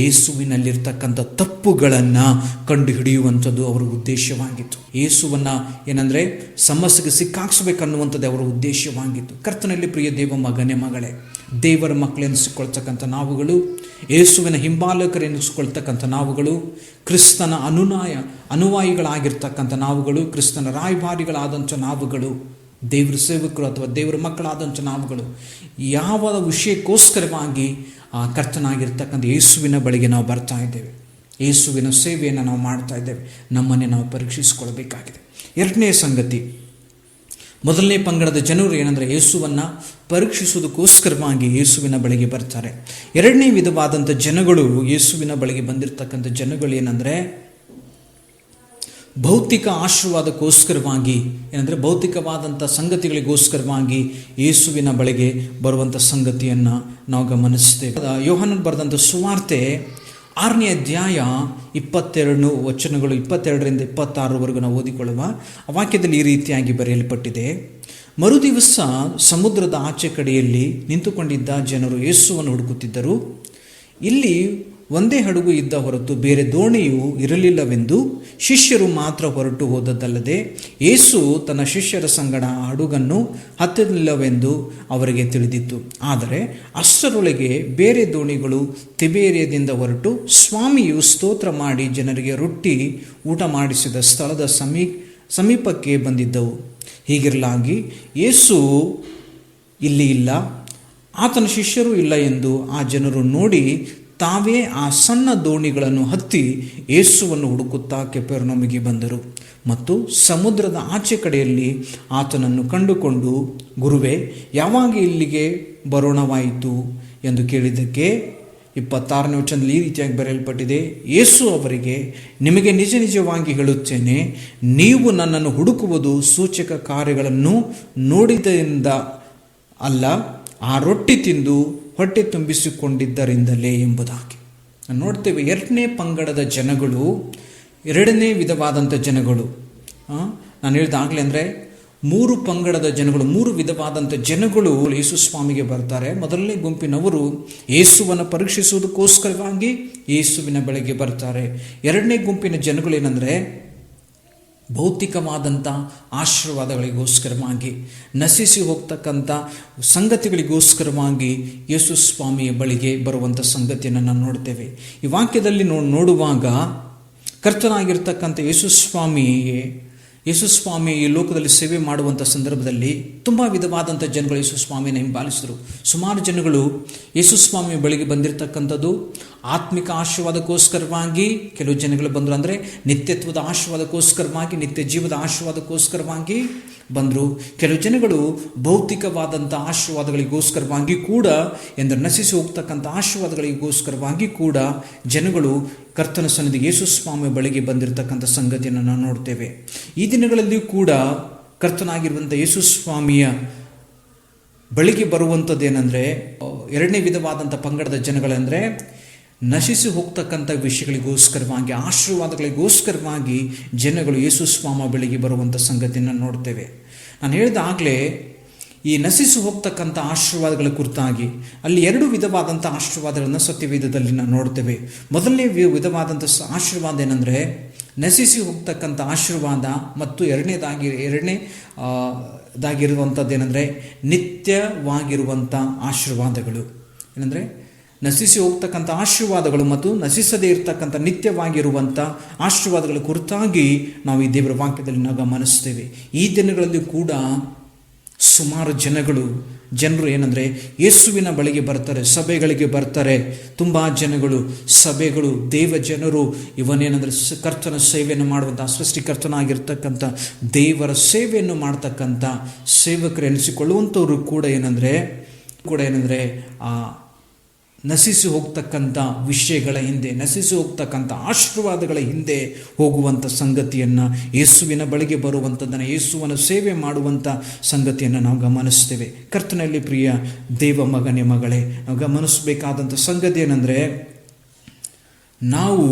ಯೇಸುವಿನಲ್ಲಿರ್ತಕ್ಕಂಥ ತಪ್ಪುಗಳನ್ನು ಕಂಡುಹಿಡಿಯುವಂಥದ್ದು ಅವರ ಉದ್ದೇಶವಾಗಿತ್ತು. ಯೇಸುವನ್ನು ಏನಂದರೆ ಸಮಸ್ಯೆಗೆ ಸಿಕ್ಕಾಕ್ಸಬೇಕನ್ನುವಂಥದ್ದು ಅವರ ಉದ್ದೇಶವಾಗಿತ್ತು. ಕರ್ತನಲ್ಲಿ ಪ್ರಿಯ ದೇವ ಮಗನೇ ಮಗಳೇ, ದೇವರ ಮಕ್ಕಳೆನಿಸಿಕೊಳ್ತಕ್ಕಂಥ ನಾವುಗಳು, ಯೇಸುವಿನ ಹಿಂಬಾಲಕರೆನಿಸಿಕೊಳ್ತಕ್ಕಂಥ ನಾವುಗಳು, ಕ್ರಿಸ್ತನ ಅನುಯಾಯಿಗಳಾಗಿರ್ತಕ್ಕಂಥ ನಾವುಗಳು, ಕ್ರಿಸ್ತನ ರಾಯಭಾರಿಗಳಾದಂಥ ನಾವುಗಳು, ದೇವರ ಸೇವಕರು ಅಥವಾ ದೇವರ ಮಕ್ಕಳಾದಂಥ ನಾವುಗಳು ಯಾವ ವಿಷಯಕ್ಕೋಸ್ಕರವಾಗಿ ಕರ್ತನಾಗಿರ್ತಕ್ಕಂಥ ಯೇಸುವಿನ ಬಳಿಗೆ ನಾವು ಬರ್ತಾ ಇದ್ದೇವೆ, ಯೇಸುವಿನ ಸೇವೆಯನ್ನು ನಾವು ಮಾಡ್ತಾ ಇದ್ದೇವೆ, ನಮ್ಮನ್ನೇ ನಾವು ಪರೀಕ್ಷಿಸಿಕೊಳ್ಬೇಕಾಗಿದೆ. ಎರಡನೇ ಸಂಗತಿ, ಮೊದಲನೇ ಪಂಗಡದ ಜನರು ಏನಂದರೆ ಯೇಸುವನ್ನು ಪರೀಕ್ಷಿಸುವುದಕ್ಕೋಸ್ಕರವಾಗಿ ಯೇಸುವಿನ ಬಳಿಗೆ ಬರ್ತಾರೆ. ಎರಡನೇ ವಿಧವಾದಂಥ ಜನಗಳು, ಯೇಸುವಿನ ಬಳಿಗೆ ಬಂದಿರತಕ್ಕಂಥ ಜನಗಳು ಏನಂದರೆ ಭೌತಿಕ ಆಶೀರ್ವಾದಕ್ಕೋಸ್ಕರವಾಗಿ, ಏನಂದರೆ ಭೌತಿಕವಾದಂಥ ಸಂಗತಿಗಳಿಗೋಸ್ಕರವಾಗಿ ಯೇಸುವಿನ ಬಳಿಗೆ ಬರುವಂಥ ಸಂಗತಿಯನ್ನು ನಾವು ಗಮನಿಸ್ತೇವೆ. ಯೋಹಾನನು ಬರೆದಂಥ ಸುವಾರ್ತೆ 6ನೇ ಅಧ್ಯಾಯ 22 ವಚನಗಳು 22ರಿಂದ 26ವರೆಗೂ ನಾವು ಓದಿಕೊಳ್ಳುವ ಆ ವಾಕ್ಯದಲ್ಲಿ ಈ ರೀತಿಯಾಗಿ ಬರೆಯಲ್ಪಟ್ಟಿದೆ. ಮರುದಿವಸ ಸಮುದ್ರದ ಆಚೆ ಕಡೆಯಲ್ಲಿ ನಿಂತುಕೊಂಡಿದ್ದ ಜನರು ಯೇಸುವನ್ನು ಹುಡುಕುತ್ತಿದ್ದರು. ಇಲ್ಲಿ ಒಂದೇ ಹಡಗು ಇದ್ದ ಹೊರತು ಬೇರೆ ದೋಣಿಯೂ ಇರಲಿಲ್ಲವೆಂದು, ಶಿಷ್ಯರು ಮಾತ್ರ ಹೊರಟು ಹೋದದ್ದಲ್ಲದೆ ಯೇಸು ತನ್ನ ಶಿಷ್ಯರ ಸಂಗಡ ಹಡಗನ್ನು ಹತ್ತಲಿಲ್ಲವೆಂದು ಅವರಿಗೆ ತಿಳಿದಿತ್ತು. ಆದರೆ ಅಷ್ಟರೊಳಗೆ ಬೇರೆ ದೋಣಿಗಳು ತಿಬೇರಿಯದಿಂದ ಹೊರಟು ಸ್ವಾಮಿಯು ಸ್ತೋತ್ರ ಮಾಡಿ ಜನರಿಗೆ ರೊಟ್ಟಿ ಊಟ ಮಾಡಿಸಿದ ಸ್ಥಳದ ಸಮೀಪಕ್ಕೆ ಬಂದಿದ್ದವು. ಹೀಗಿರಲಾಗಿ ಯೇಸು ಇಲ್ಲಿ ಇಲ್ಲ, ಆತನ ಶಿಷ್ಯರು ಇಲ್ಲ ಎಂದು ಆ ಜನರು ನೋಡಿ ತಾವೇ ಆ ಸಣ್ಣ ದೋಣಿಗಳನ್ನು ಹತ್ತಿ ಯೇಸುವನ್ನು ಹುಡುಕುತ್ತಾ ಕೆಫೆರ್ನೌಮಿಗೆ ಬಂದರು. ಮತ್ತು ಸಮುದ್ರದ ಆಚೆ ಕಡೆಯಲ್ಲಿ ಆತನನ್ನು ಕಂಡುಕೊಂಡು, ಗುರುವೇ, ಯಾವಾಗ ಇಲ್ಲಿಗೆ ಬರೋಣವಾಯಿತು ಎಂದು ಕೇಳಿದ್ದಕ್ಕೆ 26ನೇ ವಚನದಲ್ಲಿ ಈ ರೀತಿಯಾಗಿ ಬರೆಯಲ್ಪಟ್ಟಿದೆ. ಯೇಸು ಅವರಿಗೆ, ನಿಮಗೆ ನಿಜ ನಿಜವಾಗಿ ಹೇಳುತ್ತೇನೆ, ನೀವು ನನ್ನನ್ನು ಹುಡುಕುವುದು ಸೂಚಕ ಕಾರ್ಯಗಳನ್ನು ನೋಡಿದ್ದರಿಂದ ಅಲ್ಲ, ಆ ರೊಟ್ಟಿ ತಿಂದು ಹೊಟ್ಟೆ ತುಂಬಿಸಿಕೊಂಡಿದ್ದರಿಂದಲೇ ಎಂಬುದಾಗಿ ನೋಡ್ತೇವೆ. ಎರಡನೇ ಪಂಗಡದ ಜನಗಳು, ಎರಡನೇ ವಿಧವಾದಂಥ ಜನಗಳು, ನಾನು ಹೇಳಿದಾಗಲೇ ಅಂದರೆ 3 ಪಂಗಡದ ಜನಗಳು, 3 ವಿಧವಾದಂಥ ಜನಗಳು ಯೇಸು ಸ್ವಾಮಿಗೆ ಬರ್ತಾರೆ. ಮೊದಲನೇ ಗುಂಪಿನವರು ಯೇಸುವನ್ನು ಪರೀಕ್ಷಿಸುವುದಕ್ಕೋಸ್ಕರವಾಗಿ ಯೇಸುವಿನ ಬಳಿಗೆ ಬರ್ತಾರೆ. ಎರಡನೇ ಗುಂಪಿನ ಜನಗಳು ಏನಂದರೆ ಭೌತಿಕವಾದಂಥ ಆಶೀರ್ವಾದಗಳಿಗೋಸ್ಕರವಾಗಿ, ನಶಿಸಿ ಹೋಗ್ತಕ್ಕಂಥ ಸಂಗತಿಗಳಿಗೋಸ್ಕರವಾಗಿ ಯೇಸು ಸ್ವಾಮಿಯ ಬಳಿಗೆ ಬರುವಂಥ ಸಂಗತಿಯನ್ನು ನಾವು ನೋಡ್ತೇವೆ. ಈ ವಾಕ್ಯದಲ್ಲಿ ನೋಡುವಾಗ ಕರ್ತನಾಗಿರ್ತಕ್ಕಂಥ ಯೇಸು ಸ್ವಾಮಿ ಈ ಲೋಕದಲ್ಲಿ ಸೇವೆ ಮಾಡುವಂಥ ಸಂದರ್ಭದಲ್ಲಿ ತುಂಬ ವಿಧವಾದಂಥ ಜನಗಳು ಯೇಸು ಸ್ವಾಮಿಯನ್ನು ಹಿಂಬಾಲಿಸಿದರು. ಸುಮಾರು ಜನಗಳು ಯೇಸು ಸ್ವಾಮಿಯ ಬಳಿಗೆ ಬಂದಿರತಕ್ಕಂಥದ್ದು ಆತ್ಮಿಕ ಆಶೀರ್ವಾದಕ್ಕೋಸ್ಕರವಾಗಿ, ಕೆಲವು ಜನಗಳು ಬಂದರು ಅಂದರೆ ನಿತ್ಯತ್ವದ ಆಶೀರ್ವಾದಕ್ಕೋಸ್ಕರವಾಗಿ, ನಿತ್ಯ ಜೀವದ ಆಶೀರ್ವಾದಕ್ಕೋಸ್ಕರವಾಗಿ ಬಂದರು. ಕೆಲವು ಜನಗಳು ಭೌತಿಕವಾದಂಥ ಆಶೀರ್ವಾದಗಳಿಗೋಸ್ಕರವಾಗಿ ಕೂಡ, ಎಂದರೆ ನಶಿಸಿ ಹೋಗ್ತಕ್ಕಂಥ ಆಶೀರ್ವಾದಗಳಿಗೋಸ್ಕರವಾಗಿ ಕೂಡ ಜನಗಳು ಕರ್ತನ ಸನ್ನಿಧಿಗೆ ಯೇಸು ಸ್ವಾಮಿಯ ಬಳಿಗೆ ಬಂದಿರತಕ್ಕಂಥ ಸಂಗತಿಯನ್ನು ನಾವು ನೋಡ್ತೇವೆ. ಈ ದಿನಗಳಲ್ಲಿ ಕೂಡ ಕರ್ತನಾಗಿರುವಂಥ ಯೇಸು ಸ್ವಾಮಿಯ ಬಳಿಗೆ ಬರುವಂಥದ್ದೇನೆಂದರೆ, ಎರಡನೇ ವಿಧವಾದಂಥ ಪಂಗಡದ ಜನಗಳೆಂದರೆ ನಶಿಸಿ ಹೋಗ್ತಕ್ಕಂಥ ವಿಷಯಗಳಿಗೋಸ್ಕರವಾಗಿ, ಆಶೀರ್ವಾದಗಳಿಗೋಸ್ಕರವಾಗಿ ಜನಗಳು ಯೇಸು ಸ್ವಾಮಿಯ ಬಳಿಗೆ ಬರುವಂಥ ಸಂಗತಿಯನ್ನು ನೋಡ್ತೇವೆ. ನಾನು ಹೇಳಿದಾಗಲೇ ಈ ನಶಿಸಿ ಹೋಗ್ತಕ್ಕಂಥ ಆಶೀರ್ವಾದಗಳ ಕುರಿತಾಗಿ ಅಲ್ಲಿ 2 ವಿಧವಾದಂಥ ಆಶೀರ್ವಾದಗಳನ್ನು ಸತ್ಯವೇದದಲ್ಲಿ ನಾವು ನೋಡ್ತೇವೆ. ಮೊದಲನೇ ವಿಧವಾದಂಥ ಆಶೀರ್ವಾದ ಏನಂದರೆ ನಶಿಸಿ ಹೋಗ್ತಕ್ಕಂಥ ಆಶೀರ್ವಾದ, ಮತ್ತು ಎರಡನೇದಾಗಿರುವಂಥದ್ದೇನೆಂದರೆ ನಿತ್ಯವಾಗಿರುವಂಥ ಆಶೀರ್ವಾದಗಳು. ಏನಂದರೆ ನಶಿಸಿ ಹೋಗ್ತಕ್ಕಂಥ ಆಶೀರ್ವಾದಗಳು ಮತ್ತು ನಶಿಸದೇ ಇರತಕ್ಕಂಥ ನಿತ್ಯವಾಗಿರುವಂಥ ಆಶೀರ್ವಾದಗಳ ಕುರಿತಾಗಿ ನಾವು ಈ ದೇವರ ವಾಕ್ಯದಲ್ಲಿ ನಾವು ಗಮನಿಸ್ತೇವೆ. ಈ ದಿನಗಳಲ್ಲಿ ಕೂಡ ಸುಮಾರು ಜನರು ಏನಂದರೆ ಯೇಸುವಿನ ಬಳಿಗೆ ಬರ್ತಾರೆ, ಸಭೆಗಳಿಗೆ ಬರ್ತಾರೆ. ತುಂಬ ಸಭೆಗಳು, ದೇವ ಜನರು ಇವನೇನೆಂದರೆ ಕರ್ತನ ಸೇವೆಯನ್ನು ಮಾಡುವಂಥ, ಸೃಷ್ಟಿಕರ್ತನಾಗಿರ್ತಕ್ಕಂಥ ದೇವರ ಸೇವೆಯನ್ನು ಮಾಡ್ತಕ್ಕಂಥ ಸೇವಕರು ಎನಿಸಿಕೊಳ್ಳುವಂಥವ್ರು ಕೂಡ ಏನಂದರೆ ನಶಿಸಿ ಹೋಗ್ತಕ್ಕಂಥ ವಿಷಯಗಳ ಹಿಂದೆ, ನಶಿಸಿ ಹೋಗ್ತಕ್ಕಂಥ ಆಶೀರ್ವಾದಗಳ ಹಿಂದೆ ಹೋಗುವಂಥ ಸಂಗತಿಯನ್ನು, ಯೇಸುವಿನ ಬಳಿಗೆ ಬರುವಂಥದ್ದನ್ನು, ಯೇಸುವನ ಸೇವೆ ಮಾಡುವಂಥ ಸಂಗತಿಯನ್ನು ನಾವು ಗಮನಿಸ್ತೇವೆ. ಕರ್ತನಲ್ಲಿ ಪ್ರಿಯ ದೇವ ಮಗನೇ ಮಗಳೇ, ನಾವು ಗಮನಿಸಬೇಕಾದಂಥ ಸಂಗತಿ ಏನಂದರೆ, ನಾವು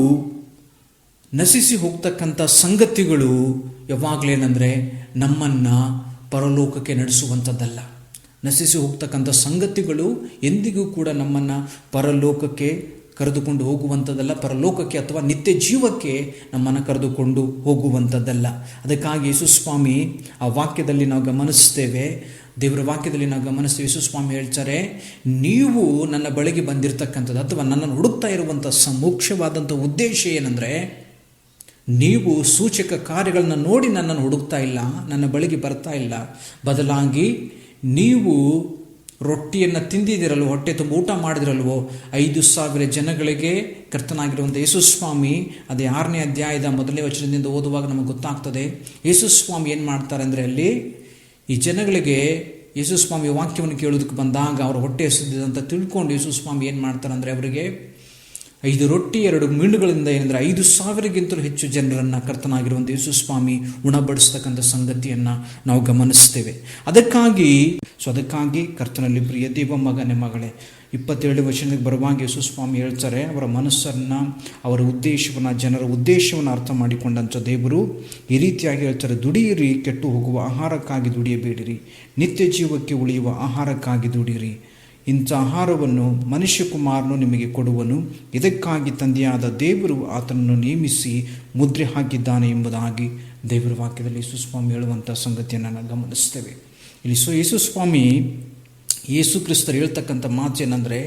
ನಶಿಸಿ ಹೋಗ್ತಕ್ಕಂಥ ಸಂಗತಿಗಳು ಯಾವಾಗಲೇನೆಂದರೆ ನಮ್ಮನ್ನು ಪರಲೋಕಕ್ಕೆ ನಡೆಸುವಂಥದ್ದಲ್ಲ. ನಶಿಸಿ ಹೋಗ್ತಕ್ಕಂಥ ಸಂಗತಿಗಳು ಎಂದಿಗೂ ಕೂಡ ನಮ್ಮನ್ನು ಪರಲೋಕಕ್ಕೆ ಕರೆದುಕೊಂಡು ಹೋಗುವಂಥದ್ದಲ್ಲ, ಪರಲೋಕಕ್ಕೆ ಅಥವಾ ನಿತ್ಯ ಜೀವಕ್ಕೆ ನಮ್ಮನ್ನು ಕರೆದುಕೊಂಡು ಹೋಗುವಂಥದ್ದಲ್ಲ. ಅದಕ್ಕಾಗಿ ಯೇಸುಸ್ವಾಮಿ ಆ ವಾಕ್ಯದಲ್ಲಿ ನಾವು ಗಮನಿಸ್ತೇವೆ, ದೇವರ ವಾಕ್ಯದಲ್ಲಿ ನಾವು ಗಮನಿಸ್ತೇವೆ. ಯೇಸುಸ್ವಾಮಿ ಹೇಳ್ತಾರೆ, ನೀವು ನನ್ನ ಬಳಿಗೆ ಬಂದಿರತಕ್ಕಂಥದ್ದು ಅಥವಾ ನನ್ನನ್ನು ಹುಡುಕ್ತಾ ಇರುವಂಥ ಮುಖ್ಯವಾದಂಥ ಉದ್ದೇಶ ಏನಂದರೆ, ನೀವು ಸೂಚಕ ಕಾರ್ಯಗಳನ್ನ ನೋಡಿ ನನ್ನನ್ನು ಹುಡುಕ್ತಾ ಇಲ್ಲ, ನನ್ನ ಬಳಿಗೆ ಬರ್ತಾ ಇಲ್ಲ. ಬದಲಾಗಿ ನೀವು ರೊಟ್ಟಿಯನ್ನು ತಿಂದಿದ್ದೀರಲ್ವೋ, ಹೊಟ್ಟೆ ತುಂಬ ಊಟ ಮಾಡಿದಿರಲ್ವೋ, 5,000 ಜನಗಳಿಗೆ ಕರ್ತನಾಗಿರುವಂಥ ಯೇಸುಸ್ವಾಮಿ, ಅದೇ 6ನೇ ಅಧ್ಯಾಯದ 1ನೇ ವಚನದಿಂದ ಓದುವಾಗ ನಮಗೆ ಗೊತ್ತಾಗ್ತದೆ. ಯೇಸುಸ್ವಾಮಿ ಏನು ಮಾಡ್ತಾರೆ ಅಂದರೆ, ಅಲ್ಲಿ ಈ ಜನಗಳಿಗೆ ಯೇಸುಸ್ವಾಮಿ ವಾಕ್ಯವನ್ನು ಕೇಳೋದಕ್ಕೆ ಬಂದಾಗ ಅವರ ಹೊಟ್ಟೆ ಹಸಿದಿದೆ ಅಂತ ತಿಳ್ಕೊಂಡು ಯೇಸುಸ್ವಾಮಿ ಏನು ಮಾಡ್ತಾರೆ ಅಂದರೆ, ಅವರಿಗೆ 5 ರೊಟ್ಟಿ 2 ಮೀನುಗಳಿಂದ ಏನಂದರೆ 5,000ಗಿಂತಲೂ ಹೆಚ್ಚು ಜನರನ್ನು ಕರ್ತನಾಗಿರುವಂಥ ಯೇಸುಸ್ವಾಮಿ ಉಣಬಡಿಸ್ತಕ್ಕಂಥ ಸಂಗತಿಯನ್ನು ನಾವು ಗಮನಿಸ್ತೇವೆ. ಅದಕ್ಕಾಗಿ ಕರ್ತನಲ್ಲಿ ಪ್ರಿಯ ದೇವ ಮಗನೇ ಮಗಳೇ, 27 ವಚನಕ್ಕೆ ಬರುವಾಗ ಯೇಸುಸ್ವಾಮಿ ಹೇಳ್ತಾರೆ, ಅವರ ಮನಸ್ಸನ್ನು, ಅವರ ಉದ್ದೇಶವನ್ನು, ಜನರ ಉದ್ದೇಶವನ್ನು ಅರ್ಥ ಮಾಡಿಕೊಂಡಂಥ ದೇವರು ಈ ರೀತಿಯಾಗಿ ಹೇಳ್ತಾರೆ, ದುಡಿಯಿರಿ, ಕೆಟ್ಟು ಹೋಗುವ ಆಹಾರಕ್ಕಾಗಿ ದುಡಿಯಬೇಡಿರಿ, ನಿತ್ಯ ಜೀವಕ್ಕೆ ಉಳಿಯುವ ಆಹಾರಕ್ಕಾಗಿ ದುಡಿಯಿರಿ. ಇಂಥ ಆಹಾರವನ್ನು ಮನುಷ್ಯಕುಮಾರನು ನಿಮಗೆ ಕೊಡುವನು, ಇದಕ್ಕಾಗಿ ತಂದೆಯಾದ ದೇವರು ಆತನನ್ನು ನೇಮಿಸಿ ಮುದ್ರೆ ಹಾಕಿದ್ದಾನೆ ಎಂಬುದಾಗಿ ದೇವರ ವಾಕ್ಯದಲ್ಲಿ ಯೇಸುಸ್ವಾಮಿ ಹೇಳುವಂಥ ಸಂಗತಿಯನ್ನು ನಾವು ಗಮನಿಸ್ತೇವೆ. ಇಲ್ಲಿ ಯೇಸುಸ್ವಾಮಿ ಯೇಸು ಕ್ರಿಸ್ತರು ಹೇಳ್ತಕ್ಕಂಥ ಮಾತು ಏನಂದರೆ,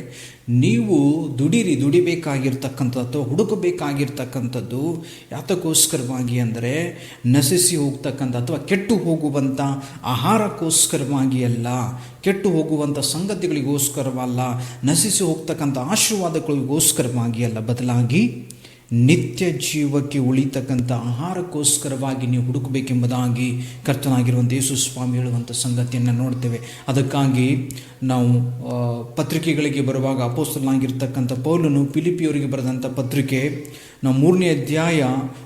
ನೀವು ದುಡಿಬೇಕಾಗಿರ್ತಕ್ಕಂಥದ್ದು ಅಥವಾ ಹುಡುಕಬೇಕಾಗಿರ್ತಕ್ಕಂಥದ್ದು ಯಾತಕ್ಕೋಸ್ಕರವಾಗಿ ಅಂದರೆ, ನಶಿಸಿ ಹೋಗ್ತಕ್ಕಂಥ ಅಥವಾ ಕೆಟ್ಟು ಹೋಗುವಂಥ ಆಹಾರಕ್ಕೋಸ್ಕರವಾಗಿ ಅಲ್ಲ, ಕೆಟ್ಟು ಹೋಗುವಂಥ ಸಂಗತಿಗಳಿಗೋಸ್ಕರವಲ್ಲ, ನಶಿಸಿ ಹೋಗ್ತಕ್ಕಂಥ ಆಶೀರ್ವಾದಗಳಿಗೋಸ್ಕರವಾಗಿ ಅಲ್ಲ, ಬದಲಾಗಿ ನಿತ್ಯ ಜೀವಕ್ಕೆ ಉಳಿತಕ್ಕಂಥ ಆಹಾರಕ್ಕೋಸ್ಕರವಾಗಿ ನೀವು ಹುಡುಕಬೇಕೆಂಬುದಾಗಿ ಕರ್ತನಾಗಿರುವಂಥ ಯೇಸುಸ್ವಾಮಿ ಹೇಳುವಂಥ ಸಂಗತಿಯನ್ನು ನೋಡ್ತೇವೆ. ಅದಕ್ಕಾಗಿ ನಾವು ಪತ್ರಿಕೆಗಳಿಗೆ ಬರುವಾಗ ಅಪೊಸ್ತಲನಾಗಿರ್ತಕ್ಕಂಥ ಪೌಲನು ಫಿಲಿಪಿಯವರಿಗೆ ಬರೆದಂಥ ಪತ್ರಿಕೆ ನಾವು 3ನೇ ಅಧ್ಯಾಯ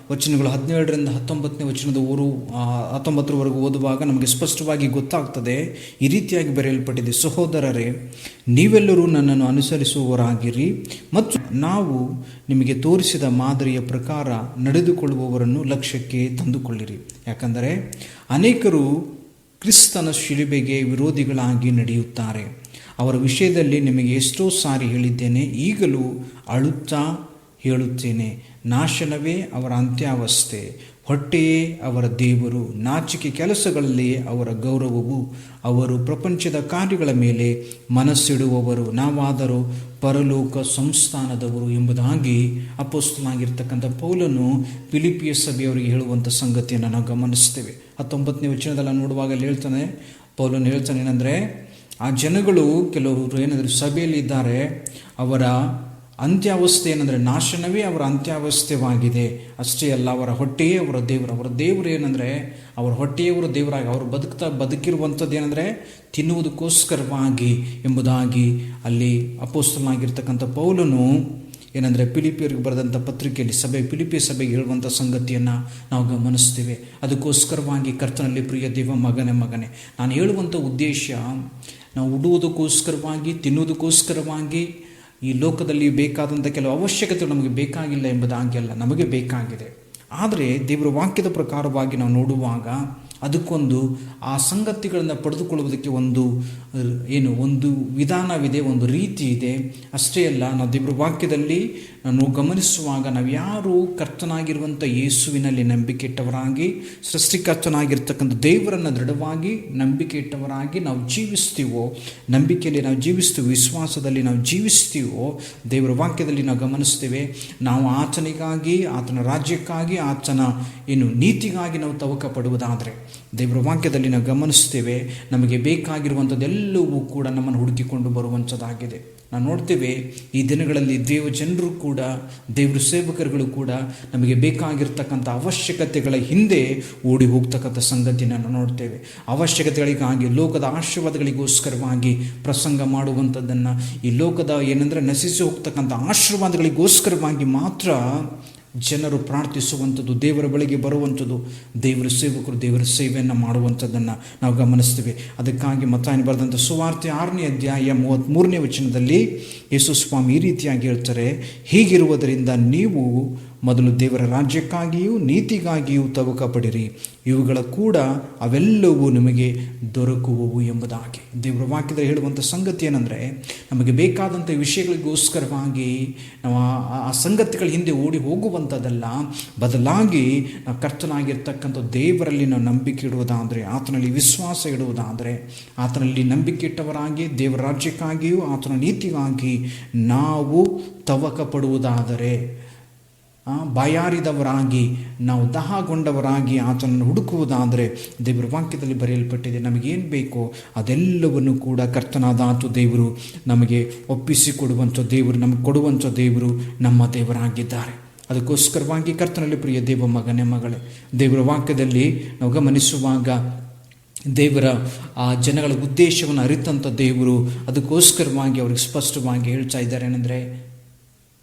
ವಚನಗಳು 17ರಿಂದ 19ನೇ ವಚನದ 19ರವರೆಗೂ ಓದುವಾಗ ನಮಗೆ ಸ್ಪಷ್ಟವಾಗಿ ಗೊತ್ತಾಗ್ತದೆ. ಈ ರೀತಿಯಾಗಿ ಬರೆಯಲ್ಪಟ್ಟಿದೆ, ಸಹೋದರರೇ, ನೀವೆಲ್ಲರೂ ನನ್ನನ್ನು ಅನುಸರಿಸುವವರಾಗಿರಿ ಮತ್ತು ನಾವು ನಿಮಗೆ ತೋರಿಸಿದ ಮಾದರಿಯ ಪ್ರಕಾರ ನಡೆದುಕೊಳ್ಳುವವರನ್ನು ಲಕ್ಷ್ಯಕ್ಕೆ ತಂದುಕೊಳ್ಳಿರಿ. ಯಾಕಂದರೆ ಅನೇಕರು ಕ್ರಿಸ್ತನ ಶಿಲುಬೆಗೆ ವಿರೋಧಿಗಳಾಗಿ ನಡೆಯುತ್ತಾರೆ. ಅವರ ವಿಷಯದಲ್ಲಿ ನಿಮಗೆ ಎಷ್ಟೋ ಸಾರಿ ಹೇಳಿದ್ದೇನೆ, ಈಗಲೂ ಅಳುತ್ತಾ ಹೇಳುತ್ತೇನೆ, ನಾಶನವೇ ಅವರ ಅಂತ್ಯಾವಸ್ಥೆ, ಹೊಟ್ಟೆಯೇ ಅವರ ದೇವರು, ನಾಚಿಕೆ ಕೆಲಸಗಳಲ್ಲಿಯೇ ಅವರ ಗೌರವವು, ಅವರು ಪ್ರಪಂಚದ ಕಾರ್ಯಗಳ ಮೇಲೆ ಮನಸ್ಸಿಡುವವರು, ನಾವಾದರೂ ಪರಲೋಕ ಸಂಸ್ಥಾನದವರು ಎಂಬುದಾಗಿ ಅಪೊಸ್ತಲನಾಗಿರ್ತಕ್ಕಂಥ ಪೌಲನು ಫಿಲಿಪಿಯ ಸಭೆಯವರಿಗೆ ಹೇಳುವಂಥ ಸಂಗತಿಯನ್ನು ನಾವು ಗಮನಿಸ್ತೇವೆ. 19ನೇ ವಚನದಲ್ಲಿ ನೋಡುವಾಗ ಪೌಲನು ಹೇಳ್ತಾನೆ ಏನಂದರೆ, ಆ ಜನಗಳು ಕೆಲವರು ಏನಂದರೆ ಸಭೆಯಲ್ಲಿ ಇದ್ದಾರೆ, ಅವರ ಅಂತ್ಯಾವಸ್ಥೆ ಏನಂದರೆ ನಾಶನವೇ ಅವರ ಅಂತ್ಯಾವಸ್ಥೆವಾಗಿದೆ. ಅಷ್ಟೇ ಅಲ್ಲ, ಅವರ ಹೊಟ್ಟೆಯೇ ಅವರ ದೇವರು. ಅವರ ದೇವರು ಏನಂದರೆ ಅವರ ಹೊಟ್ಟೆಯವರ ದೇವರಾಗಿ ಅವರು ಬದುಕಿರುವಂಥದ್ದು ಏನಂದರೆ ತಿನ್ನುವುದಕ್ಕೋಸ್ಕರವಾಗಿ ಎಂಬುದಾಗಿ ಅಲ್ಲಿ ಅಪೊಸ್ತಲನಾಗಿರ್ತಕ್ಕಂಥ ಪೌಲನು ಏನಂದರೆ ಫಿಲಿಪಿಯರಿಗೆ ಬರೆದಂಥ ಪತ್ರಿಕೆಯಲ್ಲಿ ಫಿಲಿಪಿಯ ಸಭೆಗೆ ಹೇಳುವಂಥ ಸಂಗತಿಯನ್ನು ನಾವು ಗಮನಿಸ್ತೇವೆ. ಅದಕ್ಕೋಸ್ಕರವಾಗಿ ಕರ್ತನಲ್ಲಿ ಪ್ರಿಯ ದೇವ ಮಗನೇ, ನಾನು ಹೇಳುವಂಥ ಉದ್ದೇಶ, ನಾವು ಉಡುವುದಕ್ಕೋಸ್ಕರವಾಗಿ, ತಿನ್ನುವುದಕ್ಕೋಸ್ಕರವಾಗಿ ಈ ಲೋಕದಲ್ಲಿ ಬೇಕಾದಂಥ ಕೆಲವು ಅವಶ್ಯಕತೆಗಳು ನಮಗೆ ಬೇಕಾಗಿಲ್ಲ ಎಂಬುದಾಗಿ ಅಲ್ಲ, ನಮಗೆ ಬೇಕಾಗಿದೆ. ಆದರೆ ದೇವರ ವಾಕ್ಯದ ಪ್ರಕಾರವಾಗಿ ನಾವು ನೋಡುವಾಗ ಅದಕ್ಕೊಂದು ಆ ಸಂಗತಿಗಳನ್ನು ಪಡೆದುಕೊಳ್ಳುವುದಕ್ಕೆ ಒಂದು ವಿಧಾನವಿದೆ, ಒಂದು ರೀತಿ ಇದೆ. ಅಷ್ಟೇ ಅಲ್ಲ, ನಾವು ದೇವರ ವಾಕ್ಯದಲ್ಲಿ ನಾವು ಗಮನಿಸುವಾಗ ನಾವು ಯಾರು ಕರ್ತನಾಗಿರುವಂಥ ಯೇಸುವಿನಲ್ಲಿ ನಂಬಿಕೆ ಇಟ್ಟವರಾಗಿ, ಸೃಷ್ಟಿಕರ್ತನಾಗಿರ್ತಕ್ಕಂಥ ದೇವರನ್ನು ದೃಢವಾಗಿ ನಂಬಿಕೆ ಇಟ್ಟವರಾಗಿ ನಾವು ಜೀವಿಸ್ತೀವೋ, ನಂಬಿಕೆಯಲ್ಲಿ ನಾವು ಜೀವಿಸ್ತೀವೋ, ವಿಶ್ವಾಸದಲ್ಲಿ ನಾವು ಜೀವಿಸ್ತೀವೋ, ದೇವರ ವಾಕ್ಯದಲ್ಲಿ ನಾವು ಗಮನಿಸ್ತೇವೆ, ನಾವು ಆತನಿಗಾಗಿ, ಆತನ ರಾಜ್ಯಕ್ಕಾಗಿ, ಆತನ ನೀತಿಗಾಗಿ ನಾವು ತವಕ ಪಡುವುದಾದರೆ ದೇವರ ವಾಕ್ಯದಲ್ಲಿ ನಾವು ಗಮನಿಸ್ತೇವೆ, ನಮಗೆ ಬೇಕಾಗಿರುವಂಥದ್ದೆಲ್ಲವೂ ಕೂಡ ನಮ್ಮನ್ನು ಹುಡುಕಿಕೊಂಡು ಬರುವಂಥದ್ದಾಗಿದೆ. ನಾವು ನೋಡ್ತೇವೆ ಈ ದಿನಗಳಲ್ಲಿ ಜನರು ಕೂಡ, ದೇವರ ಸೇವಕರುಗಳು ಕೂಡ ನಮಗೆ ಬೇಕಾಗಿರ್ತಕ್ಕಂಥ ಅವಶ್ಯಕತೆಗಳ ಹಿಂದೆ ಓಡಿ ಹೋಗ್ತಕ್ಕಂಥ ಸಂಗತಿಯನ್ನು ನಾವು ನೋಡ್ತೇವೆ. ಅವಶ್ಯಕತೆಗಳಿಗಾಗಿ, ಲೋಕದ ಆಶೀರ್ವಾದಗಳಿಗೋಸ್ಕರವಾಗಿ ಪ್ರಸಂಗ ಮಾಡುವಂಥದ್ದನ್ನು, ಈ ಲೋಕದ ನಶಿಸಿ ಹೋಗ್ತಕ್ಕಂಥ ಆಶೀರ್ವಾದಗಳಿಗೋಸ್ಕರವಾಗಿ ಮಾತ್ರ ಜನರು ಪ್ರಾರ್ಥಿಸುವಂಥದ್ದು, ದೇವರ ಬಳಿಗೆ ಬರುವಂಥದ್ದು, ದೇವರ ಸೇವಕರು ದೇವರ ಸೇವೆಯನ್ನು ಮಾಡುವಂಥದ್ದನ್ನು ನಾವು ಗಮನಿಸ್ತೀವಿ. ಅದಕ್ಕಾಗಿ ಮತ್ತಾಯನು ಬರೆದಂಥ ಸುವಾರ್ತೆ 6ನೇ ಅಧ್ಯಾಯ 33ನೇ ವಚನದಲ್ಲಿ ಯೇಸು ಸ್ವಾಮಿ ಈ ರೀತಿಯಾಗಿ ಹೇಳ್ತಾರೆ, ಹೀಗಿರುವುದರಿಂದ ನೀವು ಮೊದಲು ದೇವರ ರಾಜ್ಯಕ್ಕಾಗಿಯೂ ನೀತಿಗಾಗಿಯೂ ತವಕ ಪಡಿರಿ, ಇವುಗಳ ಕೂಡ ಅವೆಲ್ಲವೂ ನಿಮಗೆ ದೊರಕುವವು ಎಂಬುದಾಗಿ. ದೇವರ ವಾಕ್ಯದಲ್ಲಿ ಹೇಳುವಂಥ ಸಂಗತಿ ಏನಂದರೆ, ನಮಗೆ ಬೇಕಾದಂಥ ವಿಷಯಗಳಿಗೋಸ್ಕರವಾಗಿ ನಾವು ಆ ಸಂಗತಿಗಳ ಹಿಂದೆ ಓಡಿ ಹೋಗುವಂಥದ್ದಲ್ಲ, ಬದಲಾಗಿ ನಾವು ಕರ್ತನಾಗಿರ್ತಕ್ಕಂಥ ದೇವರಲ್ಲಿ ನಾವು ನಂಬಿಕೆ ಇಡುವುದಾದರೆ, ಆತನಲ್ಲಿ ವಿಶ್ವಾಸ ಇಡುವುದಾದರೆ, ಆತನಲ್ಲಿ ನಂಬಿಕೆ ಇಟ್ಟವರಾಗಿ ದೇವರ ರಾಜ್ಯಕ್ಕಾಗಿಯೂ ಆತನ ನೀತಿಗಾಗಿ ನಾವು ತವಕ ಪಡುವುದಾದರೆ, ಬಾಯಾರಿದವರಾಗಿ ನಾವು ದಹಗೊಂಡವರಾಗಿ ಆತನನ್ನು ಹುಡುಕುವುದಾದರೆ, ದೇವರ ವಾಕ್ಯದಲ್ಲಿ ಬರೆಯಲ್ಪಟ್ಟಿದೆ, ನಮಗೇನು ಬೇಕೋ ಅದೆಲ್ಲವನ್ನು ಕೂಡ ಕರ್ತನಾದ ಆತ ದೇವರು ನಮಗೆ ಒಪ್ಪಿಸಿಕೊಡುವಂಥ ದೇವರು, ನಮಗೆ ಕೊಡುವಂಥ ದೇವರು ನಮ್ಮ ದೇವರಾಗಿದ್ದಾರೆ. ಅದಕ್ಕೋಸ್ಕರವಾಗಿ ಕರ್ತನಲ್ಲಿ ಪ್ರಿಯ ದೇವ ಮಗನೇ ಮಗಳೇ, ದೇವರ ವಾಕ್ಯದಲ್ಲಿ ನಾವು ಗಮನಿಸುವಾಗ ದೇವರ ಆ ಜನಗಳ ಉದ್ದೇಶವನ್ನು ಅರಿತಂಥ ದೇವರು ಅದಕ್ಕೋಸ್ಕರವಾಗಿ ಅವ್ರಿಗೆ ಸ್ಪಷ್ಟವಾಗಿ ಹೇಳ್ತಾ ಇದ್ದಾರೆ. ಏನಂದರೆ,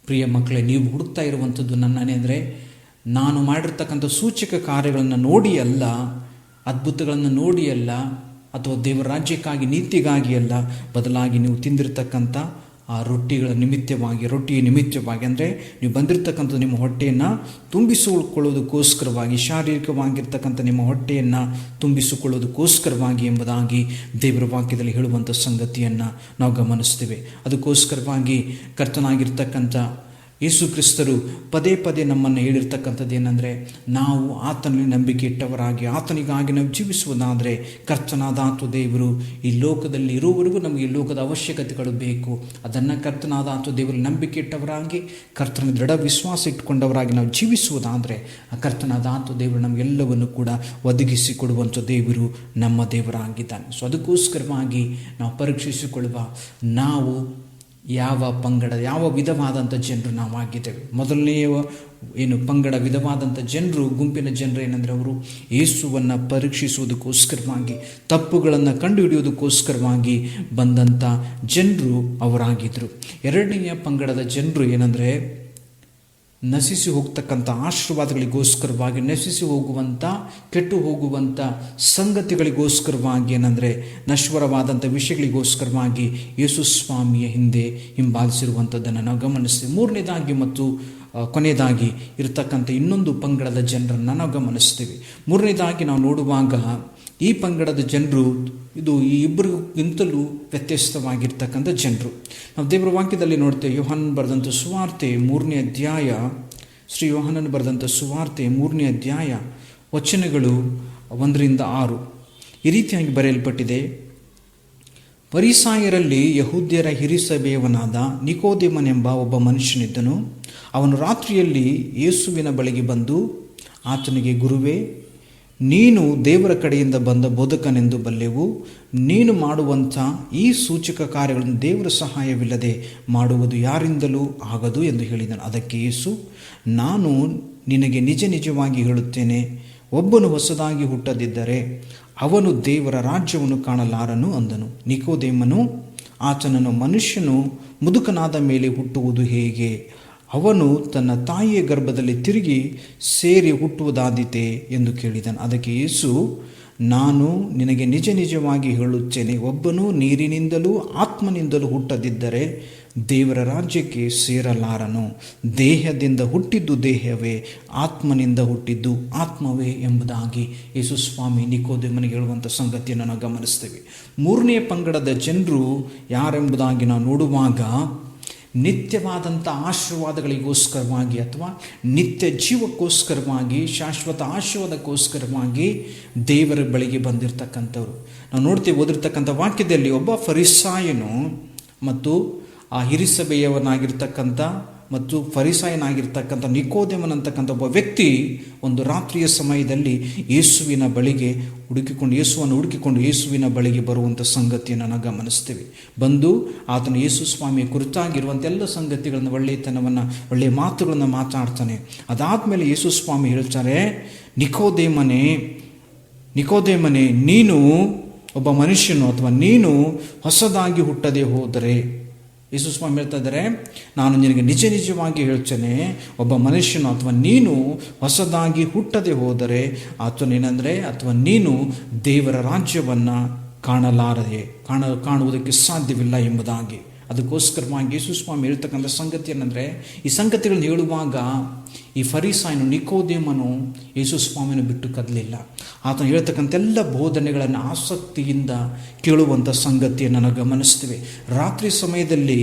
ಪ್ರಿಯ ಮಕ್ಕಳೇ, ನೀವು ಹುಡುಕ್ತಾ ಇರುವಂಥದ್ದು ನನ್ನನೇ ಅಂದರೆ, ನಾನು ಮಾಡಿರ್ತಕ್ಕಂಥ ಸೂಚಕ ಕಾರ್ಯಗಳನ್ನು ನೋಡಿ ಅಲ್ಲ, ಅದ್ಭುತಗಳನ್ನು ನೋಡಿ ಅಲ್ಲ, ಅಥವಾ ದೇವರ ರಾಜ್ಯಕ್ಕಾಗಿ ನೀತಿಗಾಗಿ ಅಲ್ಲ, ಬದಲಾಗಿ ನೀವು ತಿಂದಿರ್ತಕ್ಕಂಥ ಆ ರೊಟ್ಟಿಯ ನಿಮಿತ್ತವಾಗಿ ಅಂದರೆ ನೀವು ಬಂದಿರತಕ್ಕಂಥ ನಿಮ್ಮ ಹೊಟ್ಟೆಯನ್ನು ತುಂಬಿಸಿಕೊಳ್ಳೋದಕ್ಕೋಸ್ಕರವಾಗಿ, ಶಾರೀರಿಕವಾಗಿರ್ತಕ್ಕಂಥ ನಿಮ್ಮ ಹೊಟ್ಟೆಯನ್ನು ತುಂಬಿಸಿಕೊಳ್ಳೋದಕ್ಕೋಸ್ಕರವಾಗಿ ಎಂಬುದಾಗಿ ದೇವರ ವಾಕ್ಯದಲ್ಲಿ ಹೇಳುವಂಥ ಸಂಗತಿಯನ್ನು ನಾವು ಗಮನಿಸ್ತೇವೆ. ಅದಕ್ಕೋಸ್ಕರವಾಗಿ ಕರ್ತನಾಗಿರ್ತಕ್ಕಂಥ ಯೇಸು ಕ್ರಿಸ್ತರು ಪದೇ ಪದೇ ನಮ್ಮನ್ನು ಹೇಳಿರ್ತಕ್ಕಂಥದ್ದು ಏನಂದರೆ, ನಾವು ಆತನಲ್ಲಿ ನಂಬಿಕೆ ಇಟ್ಟವರಾಗಿ ಆತನಿಗಾಗಿ ನಾವು ಜೀವಿಸುವುದಾದರೆ, ಕರ್ತನಾದ ಆತ ದೇವರು ಈ ಲೋಕದಲ್ಲಿ ಇರುವವರೆಗೂ ನಮಗೆ ಈ ಲೋಕದ ಅವಶ್ಯಕತೆಗಳು ಬೇಕು. ಅದನ್ನು ಕರ್ತನಾದ ಆತ ದೇವರು ನಂಬಿಕೆ ಇಟ್ಟವರಾಗಿ, ಕರ್ತನ ದೃಢ ವಿಶ್ವಾಸ ಇಟ್ಟುಕೊಂಡವರಾಗಿ ನಾವು ಜೀವಿಸುವುದಾದರೆ, ಆ ಕರ್ತನಾದ ಆತ ದೇವರು ನಮಗೆಲ್ಲವನ್ನು ಕೂಡ ಒದಗಿಸಿಕೊಡುವಂಥ ದೇವರು ನಮ್ಮ ದೇವರಾಗಿದ್ದಾನೆ. ಸೊ ಅದಕ್ಕೋಸ್ಕರವಾಗಿ ನಾವು ಪರೀಕ್ಷಿಸಿಕೊಳ್ಳುವ, ನಾವು ಯಾವ ವಿಧವಾದಂಥ ಜನರು ನಾವು ಆಗಿದ್ದೇವೆ. ಮೊದಲನೆಯ ಪಂಗಡ ವಿಧವಾದಂಥ ಜನರು, ಗುಂಪಿನ ಜನರು ಏನಂದರೆ, ಅವರು ಯೇಸುವನ್ನು ಪರೀಕ್ಷಿಸುವುದಕ್ಕೋಸ್ಕರವಾಗಿ, ತಪ್ಪುಗಳನ್ನು ಕಂಡುಹಿಡಿಯುವುದಕ್ಕೋಸ್ಕರವಾಗಿ ಬಂದಂಥ ಜನರು ಅವರಾಗಿದ್ದರು. ಎರಡನೆಯ ಪಂಗಡದ ಜನರು ಏನಂದರೆ, ನಶಿಸಿ ಹೋಗ್ತಕ್ಕಂಥ ಆಶೀರ್ವಾದಗಳಿಗೋಸ್ಕರವಾಗಿ, ನಶಿಸಿ ಹೋಗುವಂಥ ಕೆಟ್ಟು ಹೋಗುವಂಥ ಸಂಗತಿಗಳಿಗೋಸ್ಕರವಾಗಿ ಏನಂದರೆ, ನಶ್ವರವಾದಂಥ ವಿಷಯಗಳಿಗೋಸ್ಕರವಾಗಿ ಯೇಸು ಸ್ವಾಮಿಯ ಹಿಂದೆ ಹಿಂಬಾಲಿಸಿರುವಂಥದ್ದನ್ನು ನಾವು ಗಮನಿಸ್ತೀವಿ. ಮೂರನೇದಾಗಿ ಮತ್ತು ಕೊನೆಯದಾಗಿ ಇರತಕ್ಕಂಥ ಇನ್ನೊಂದು ಪಂಗಡದ ಜನರನ್ನು ನಾವು ಗಮನಿಸ್ತೀವಿ. ಮೂರನೇದಾಗಿ ನಾವು ನೋಡುವಾಗ ಈ ಪಂಗಡದ ಜನರು, ಇದು ಈ ಇಬ್ಬರಿಗಿಂತಲೂ ವ್ಯತ್ಯಸ್ತವಾಗಿರ್ತಕ್ಕಂಥ ಜನರು. ನಾವು ದೇವರ ವಾಕ್ಯದಲ್ಲಿ ನೋಡ್ತೇವೆ, ಯೋಹಾನನ ಬರೆದಂಥ ಸುವಾರ್ತೆ 3ನೇ ಅಧ್ಯಾಯ, ಶ್ರೀ ಯೋಹಾನನ ಬರೆದಂಥ ಸುವಾರ್ತೆ 3ನೇ ಅಧ್ಯಾಯ ವಚನಗಳು 1-6 ಈ ರೀತಿಯಾಗಿ ಬರೆಯಲ್ಪಟ್ಟಿದೆ. ಫರಿಸಾಯರಲ್ಲಿ ಯಹೂದ್ಯರ ಹಿರಿಸಭೆಯವನಾದ ನಿಕೋದೇಮನೆಂಬ ಒಬ್ಬ ಮನುಷ್ಯನಿದ್ದನು. ಅವನು ರಾತ್ರಿಯಲ್ಲಿ ಯೇಸುವಿನ ಬಳಿಗೆ ಬಂದು ಆತನಿಗೆ, ಗುರುವೇ, ನೀನು ದೇವರ ಕಡೆಯಿಂದ ಬಂದ ಬೋಧಕನೆಂದು ಬಲ್ಲೆವು. ನೀನು ಮಾಡುವಂಥ ಈ ಸೂಚಕ ಕಾರ್ಯಗಳನ್ನು ದೇವರ ಸಹಾಯವಿಲ್ಲದೆ ಮಾಡುವುದು ಯಾರಿಂದಲೂ ಆಗದು ಎಂದು ಹೇಳಿದನು. ಅದಕ್ಕೆ ಯೇಸು, ನಾನು ನಿನಗೆ ನಿಜವಾಗಿ ಹೇಳುತ್ತೇನೆ, ಒಬ್ಬನು ಹೊಸದಾಗಿ ಹುಟ್ಟದಿದ್ದರೆ ಅವನು ದೇವರ ರಾಜ್ಯವನ್ನು ಕಾಣಲಾರನು ಅಂದನು. ನಿಕೋದೇಮನು ಆತನನ್ನು, ಮನುಷ್ಯನು ಮುದುಕನಾದ ಮೇಲೆ ಹುಟ್ಟುವುದು ಹೇಗೆ? ಅವನು ತನ್ನ ತಾಯಿಯ ಗರ್ಭದಲ್ಲಿ ತಿರುಗಿ ಸೇರಿ ಹುಟ್ಟುವುದಾದೀತೆ ಎಂದು ಕೇಳಿದನು. ಅದಕ್ಕೆ ಯೇಸು, ನಾನು ನಿನಗೆ ನಿಜವಾಗಿ ಹೇಳುತ್ತೇನೆ, ಒಬ್ಬನು ನೀರಿನಿಂದಲೂ ಆತ್ಮನಿಂದಲೂ ಹುಟ್ಟದಿದ್ದರೆ ದೇವರ ರಾಜ್ಯಕ್ಕೆ ಸೇರಲಾರನು. ದೇಹದಿಂದ ಹುಟ್ಟಿದ್ದು ದೇಹವೇ, ಆತ್ಮನಿಂದ ಹುಟ್ಟಿದ್ದು ಆತ್ಮವೇ ಎಂಬುದಾಗಿ ಯೇಸು ಸ್ವಾಮಿ ನಿಕೋದೇಮನಿಗೆ ಹೇಳುವಂಥ ಸಂಗತಿಯನ್ನು ನಾವು ಗಮನಿಸ್ತೇವೆ. ಮೂರನೇ ಪಂಗಡದ ಜನರು ಯಾರೆಂಬುದಾಗಿ ನಾವು ನೋಡುವಾಗ, ನಿತ್ಯವಾದಂಥ ಆಶೀರ್ವಾದಗಳಿಗೋಸ್ಕರವಾಗಿ ಅಥವಾ ನಿತ್ಯ ಜೀವಕ್ಕೋಸ್ಕರವಾಗಿ, ಶಾಶ್ವತ ಆಶೀರ್ವಾದಕ್ಕೋಸ್ಕರವಾಗಿ ದೇವರ ಬಳಿಗೆ ಬಂದಿರತಕ್ಕಂಥವ್ರು. ನಾವು ನೋಡ್ತೀವಿ, ಓದಿರ್ತಕ್ಕಂಥ ವಾಕ್ಯದಲ್ಲಿ ಒಬ್ಬ ಫರಿಸಾಯನು ಮತ್ತು ಆ ಹಿರಿಸಭೆಯವನಾಗಿರ್ತಕ್ಕಂಥ ಮತ್ತು ಫರಿಸಾಯನಾಗಿರ್ತಕ್ಕಂಥ ನಿಕೋದೇಮನ್ ಅಂತಕ್ಕಂಥ ಒಬ್ಬ ವ್ಯಕ್ತಿ ಒಂದು ರಾತ್ರಿಯ ಸಮಯದಲ್ಲಿ ಯೇಸುವಿನ ಬಳಿಗೆ ಹುಡುಕಿಕೊಂಡು ಯೇಸುವಿನ ಬಳಿಗೆ ಬರುವಂಥ ಸಂಗತಿಯನ್ನು ನಾವು ಗಮನಿಸ್ತೇವೆ. ಬಂದು ಆತನು ಯೇಸು ಸ್ವಾಮಿಯ ಕುರಿತಾಗಿರುವಂಥ ಎಲ್ಲ ಸಂಗತಿಗಳನ್ನು, ಒಳ್ಳೆಯತನವನ್ನು, ಒಳ್ಳೆಯ ಮಾತುಗಳನ್ನು ಮಾತಾಡ್ತಾನೆ. ಅದಾದಮೇಲೆ ಯೇಸು ಸ್ವಾಮಿ ಹೇಳ್ತಾರೆ, ನಿಕೋದೇಮನೆ, ನೀನು ಒಬ್ಬ ಮನುಷ್ಯನು ಅಥವಾ ನೀನು ಹೊಸದಾಗಿ ಹುಟ್ಟದೆ ಹೋದರೆ, ಯೇಸು ಸ್ವಾಮಿ ಹೇಳ್ತಾ ಇದ್ದಾರೆ, ನಾನು ನಿನಗೆ ನಿಜವಾಗಿ ಹೇಳ್ತೇನೆ, ಒಬ್ಬ ಮನುಷ್ಯನು ಅಥವಾ ನೀನು ಹೊಸದಾಗಿ ಹುಟ್ಟದೆ ಹೋದರೆ ಆತನೇನೆಂದರೆ, ಅಥವಾ ನೀನು ದೇವರ ರಾಜ್ಯವನ್ನು ಕಾಣುವುದಕ್ಕೆ ಸಾಧ್ಯವಿಲ್ಲ ಎಂಬುದಾಗಿ. ಅದಕ್ಕೋಸ್ಕರವಾಗಿ ಯೇಸು ಸ್ವಾಮಿ ಹೇಳ್ತಕ್ಕಂಥ ಸಂಗತಿ ಏನಂದರೆ, ಈ ಸಂಗತಿಗಳನ್ನು ಹೇಳುವಾಗ ಈ ಫರಿಸಾಯನು ನಿಕೋದೇಮನು ಯೇಸು ಸ್ವಾಮಿಯನ್ನು ಬಿಟ್ಟು ಕದಲಿಲ್ಲ. ಆತನು ಹೇಳ್ತಕ್ಕಂಥ ಎಲ್ಲ ಬೋಧನೆಗಳನ್ನು ಆಸಕ್ತಿಯಿಂದ ಕೇಳುವಂಥ ಸಂಗತಿಯನ್ನು ನಾವು ಗಮನಿಸ್ತೇವೆ. ರಾತ್ರಿ ಸಮಯದಲ್ಲಿ